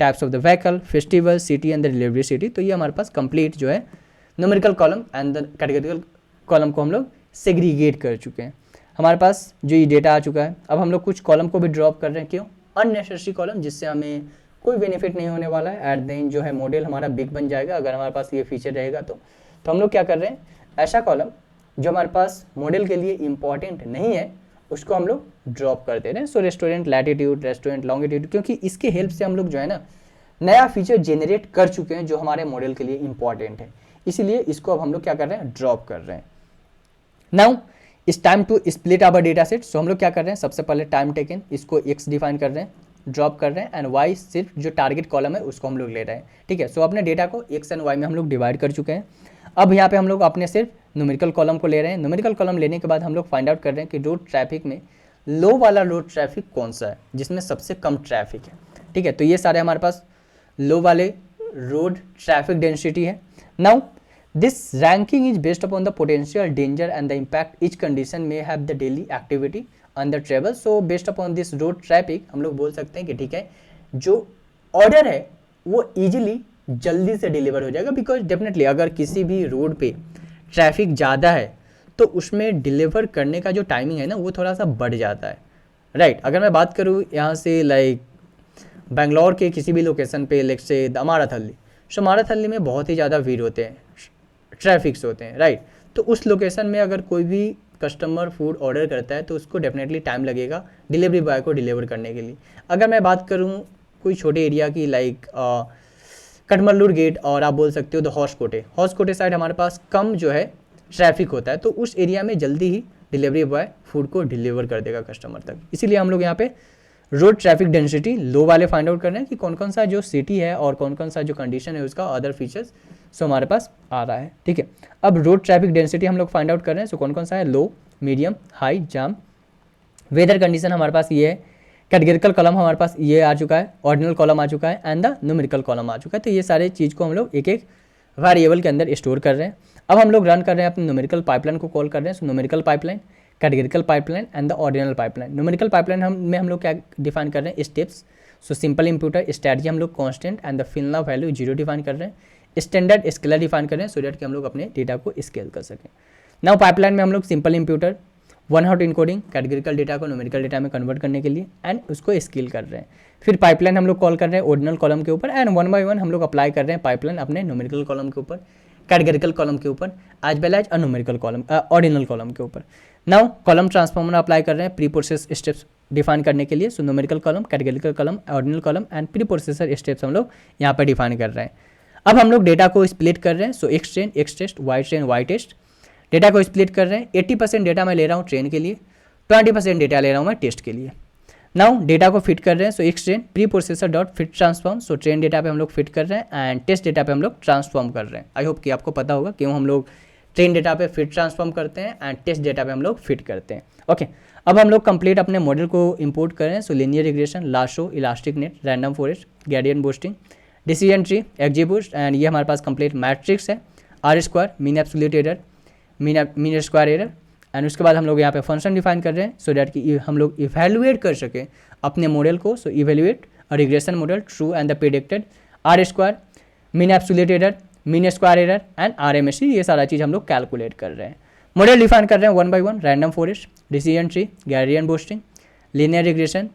types of the vehicle, festival, city and the delivery city. तो ये हमारे पास कंप्लीट जो है numerical column and the categorical column को हम लोग सेग्रीगेट कर चुके हैं। हमारे पास जो ये डेटा आ चुका है, अब हम लोग कुछ कॉलम को भी ड्रॉप कर रहे हैं। क्यों, अननेसेसरी कॉलम, जिससे हमें कोई बेनिफिट नहीं होने वाला है। एट द एंड जो है मॉडल हमारा बिग बन जाएगा अगर हमारे पास ये फीचर रहेगा। तो हम लोग क्या कर रहे हैं, ऐसा कॉलम जो हमारे पास मॉडल के लिए इंपॉर्टेंट नहीं है उसको हम लोग ड्रॉप कर दे रहे हैं। सो रेस्टोरेंट लैटिट्यूड, रेस्टोरेंट लॉन्गिट्यूड, क्योंकि इसके हेल्प से हम लोग जो है ना नया फीचर जेनरेट कर चुके हैं जो हमारे मॉडल के लिए इंपॉर्टेंट है, इसीलिए इसको अब हम लोग क्या कर रहे हैं, ड्रॉप कर रहे हैं। Now is time to split our data set. So हम लोग क्या कर रहे हैं, सबसे पहले टाइम टेकन, इसको x डिफाइन कर रहे हैं, ड्रॉप कर रहे हैं, एंड y सिर्फ जो टारगेट कॉलम है उसको हम लोग ले रहे हैं। ठीक है, सो अपने डेटा को x एंड y में हम लोग डिवाइड कर चुके हैं। अब यहाँ पे हम लोग अपने सिर्फ न्यूमेरिकल कॉलम को ले रहे हैं। न्यूमेरिकल कॉलम लेने के बाद हम लोग फाइंड आउट कर रहे हैं कि रोड ट्रैफिक में लो वाला रोड ट्रैफिक कौन सा है, जिसमें सबसे कम ट्रैफिक है। ठीक है, तो ये सारे हमारे पास लो वाले रोड ट्रैफिक डेंसिटी है। Now this ranking is based upon the potential danger and the impact each condition may have the daily activity on the travel. So based upon this road traffic हम लोग बोल सकते हैं कि ठीक है जो ऑर्डर है वो ईजिली जल्दी से डिलीवर हो जाएगा, बिकॉज डेफिनेटली अगर किसी भी रोड पे ट्रैफिक ज़्यादा है तो उसमें डिलीवर करने का जो टाइमिंग है ना वो थोड़ा सा बढ़ जाता है। राइट, अगर मैं बात करूँ यहाँ से लाइक बेंगलोर के किसी भी लोकेशन पे, लेट से अमाराथल्ली, सो अमाराथल्ली में बहुत ही ज़्यादा भीड़ होते हैं, ट्रैफिक्स होते हैं। राइट, तो उस लोकेशन में अगर कोई भी कस्टमर फूड ऑर्डर करता है तो उसको डेफिनेटली टाइम लगेगा डिलीवरी बॉय को डिलीवर करने के लिए। अगर मैं बात करूँ कोई छोटे एरिया की लाइक कटमल्लूर गेट, और आप बोल सकते हो द हॉस्कोटे साइड हमारे पास कम जो है ट्रैफिक होता है, तो उस एरिया में जल्दी ही डिलीवरी बॉय फूड को डिलीवर कर देगा कस्टमर तक। इसीलिए हम लोग यहाँ पे रोड ट्रैफिक डेंसिटी लो वाले फाइंड आउट कर रहे हैं कि कौन कौन सा जो सिटी है और कौन कौन सा जो कंडीशन है उसका अदर फीचर्स सो हमारे पास आ रहा है। ठीक है, अब रोड ट्रैफिक डेंसिटी हम लोग फाइंड आउट कर रहे हैं। सो कौन कौन सा है, लो, मीडियम, हाई, जाम। वेदर कंडीशन हमारे पास ये है, कैटेगरिकल कॉलम हमारे पास ये आ चुका है, ऑर्डिनल कॉलम आ चुका है एंड द न्यूमेरिकल कॉलम आ चुका है। तो ये सारे चीज़ को हम लोग एक एक वेरिएबल के अंदर स्टोर कर रहे हैं। अब हम लोग रन कर रहे हैं अपने न्यूमेरिकल पाइपलाइन को कॉल कर रहे हैं। So numerical pipeline, categorical pipeline and the ordinal pipeline. Numerical pipeline हम लोग क्या डिफाइन कर रहे हैं, steps. So simple imputer, strategy हम लोग constant and the fillna value 0 define कर रहे हैं। स्टैंडर्ड स्केलर डिफाइन कर रहे हैं सो दैट कि हम लोग अपने डेटा को स्केल कर सकें। नाउ पाइपलाइन में हम लोग simple imputer, 1 hot encoding, categorical data को न्यूमेरिकल डेटा में कन्वर्ट करने के लिए एंड उसको स्केल कर रहे हैं। फिर पाइपलाइन हम लोग कॉल कर रहे हैं ऑर्डिनल कॉलम के ऊपर एंड 1 बाय 1 हम लोग अप्लाई कर रहे हैं पाइपलाइन अपने न्यूमेरिकल कॉलम के ऊपर, कैटेगरिकल कॉलम के ऊपर, as well as numerical column, ordinal column के ऊपर। नाउ कॉलम ट्रांसफॉर्मर अप्लाई कर रहे हैं प्री प्रोसेस स्टेप्स डिफाइन करने के लिए। So numerical column, categorical column, ordinal column and pre processor steps हम लोग यहाँ पर डिफाइन कर रहे हैं। अब हम लोग डेटा को स्प्लिट कर रहे हैं। So X train, X test, Y train, Y test, data को स्प्लिट कर रहे हैं। 80% डेटा मैं ले रहा हूँ ट्रेन के लिए, 20% डेटा ले रहा हूँ मैं टेस्ट के लिए। नाउ डेटा को फिट कर रहे हैं। So X train pre processor dot fit transform, so train data पे हम लोग फिट कर रहे हैं एंड टेस्ट डेटा पे हम लोग ट्रांसफॉर्म कर रहे हैं। आई होप कि आपको पता होगा क्यों हम लोग ट्रेन डेटा पे फिट ट्रांसफॉर्म करते हैं एंड टेस्ट डेटा पे हम लोग फिट करते हैं। ओके, अब हम लोग कंप्लीट अपने मॉडल को इंपोर्ट कर रहे हैं। So linear regression, lasso, elastic net, random forest, gradient boosting, decision tree, XGBoost and ये हमारे पास कंप्लीट मैट्रिक्स है। R square, mean absolute error, mean square error and उसके बाद हम लोग यहाँ पे फंक्शन डिफाइन कर रहे हैं सो डैट कि हम लोग इवेल्युएट कर सकें अपने मॉडल को। So evaluate a regression model true and the predicted R square, mean absolute error, mean square error and RMSE, ये सारा चीज़ हम लोग कैलकुलेट कर रहे हैं। मॉडल डिफाइन कर रहे हैं 1 by 1, random forest, decision tree, gradient boosting, linear regression,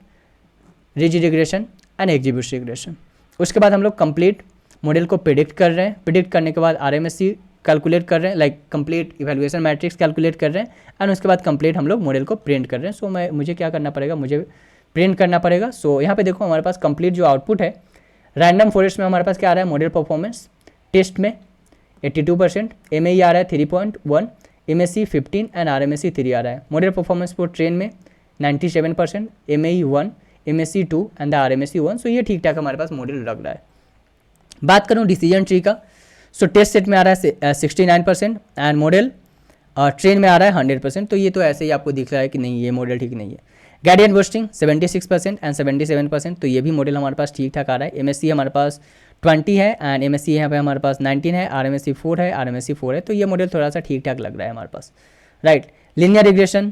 ridge regression and XGBoost regression. उसके बाद हम लोग कंप्लीट मॉडल को प्रिडिक्ट कर रहे हैं। प्रिडिक्ट करने के बाद RMSE कैलकुलेट कर रहे हैं, like complete evaluation matrix calculate कर रहे हैं एंड उसके बाद कंप्लीट हम लोग मॉडल को प्रिंट कर रहे हैं। सो मुझे क्या करना पड़ेगा, मुझे प्रिंट करना पड़ेगा। सो यहाँ पे देखो हमारे पास कंप्लीट जो आउटपुट है रैंडम फॉरेस्ट में हमारे पास क्या आ रहा है, मॉडल परफॉर्मेंस टेस्ट में 82%, MAE आ रहा है 3.1, MSE 15 एंड RMSE 3 आ रहा है। मॉडल परफॉर्मेंस फॉर ट्रेन में 97%, MAE 1, MSE 2 and the RMSE 1। सो ये ठीक ठाक हमारे पास मॉडल लग रहा है। बात करूँ डिसीजन ट्री का, सो टेस्ट सेट में आ रहा है 69% एंड मॉडल ट्रेन में आ रहा है 100%। तो ये तो ऐसे ही आपको दिख रहा है कि नहीं ये मॉडल ठीक नहीं है। ग्रेडियंट बूस्टिंग 76% एंड 77%, तो ये भी मॉडल हमारे पास ठीक ठाक आ रहा है। MSE हमारे पास 20 है एंड MSE यहाँ पे हमारे पास 19 है, RMSE 4 है, RMSE 4 है, तो ये मॉडल थोड़ा सा ठीक ठाक लग रहा है हमारे पास, राइट। लिनियर रिग्रेशन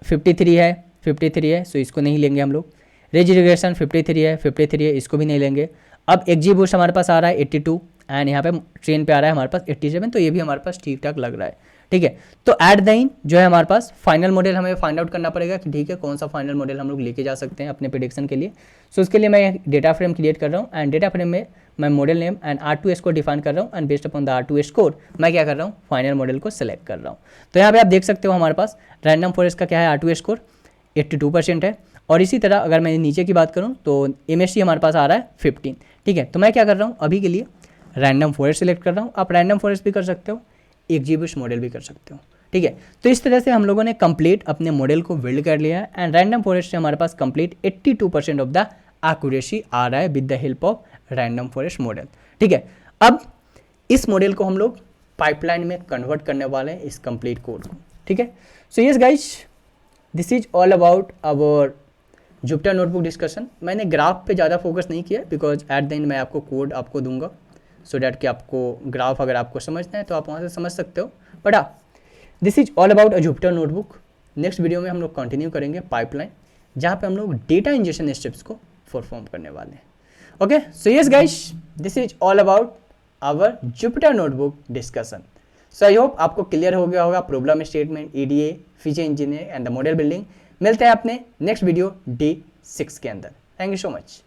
53 है, सो इसको नहीं लेंगे हम लोग। रिज रिग्रेशन 53 है, इसको भी नहीं लेंगे। अब एक्जीबूस्ट हमारे पास आ रहा है 82 एंड यहाँ पे ट्रेन पे आ रहा है हमारे पास 87, तो ये भी हमारे पास ठीक ठाक लग रहा है, ठीक है। तो एट द एंड जो है हमारे पास फाइनल मॉडल हमें फाइंड आउट करना पड़ेगा कि ठीक है कौन सा फाइनल मॉडल हम लोग लेके जा सकते हैं अपने प्रेडिक्शन के लिए। सो उसके लिए मैं डेटा फ्रेम क्रिएट कर रहा हूँ एंड डेटा फ्रेम में मैं model name and R2 score define कर रहा हूँ and based upon the R2 score मैं क्या कर रहा हूँ, फाइनल मॉडल को सेलेक्ट कर रहा हूँ। तो यहाँ पे आप देख सकते हो हमारे पास रैंडम फॉरेस्ट का क्या है, R2 स्कोर 82% है। और इसी तरह अगर मैं नीचे की बात करूँ तो MSE हमारे पास आ रहा है 15, ठीक है। तो मैं क्या कर रहा हूँ अभी के लिए रैंडम फॉरेस्ट सेलेक्ट कर रहा हूँ। आप रैंडम फॉरेस्ट भी कर सकते हो, एक्जीब्यूट मॉडल भी कर सकते हो, ठीक है। तो इस तरह से हम लोगों ने कंप्लीट अपने मॉडल को बिल्ड कर लिया है एंड रैंडम फॉरेस्ट से हमारे पास कंप्लीट 82% ऑफ द एक्यूरेसी आ रहा है with the help of random forest model, ठीक है। अब इस मॉडल को हम लोग पाइपलाइन में कन्वर्ट करने वाले हैं इस कंप्लीट कोड को, ठीक है। So yes guys, this is all about our Jupyter notebook discussion. मैंने ग्राफ पे ज़्यादा फोकस नहीं किया बिकॉज एट द एंड मैं आपको कोड आपको दूंगा सो डैट कि आपको ग्राफ अगर आपको समझना है तो आप वहाँ से समझ सकते हो। But this is all about a Jupyter notebook. Next video में हम लोग कंटिन्यू करेंगे पाइपलाइन, जहाँ पे हम लोग डेटा इंजेक्शन स्टेप्स को परफॉर्म करने वाले हैं। Okay, so yes guys, this is all about our Jupyter notebook discussion. So I hope आपको क्लियर हो गया होगा problem statement, EDA, feature engineer and the model building. मिलते हैं अपने नेक्स्ट वीडियो D6 के अंदर। Thank you so much.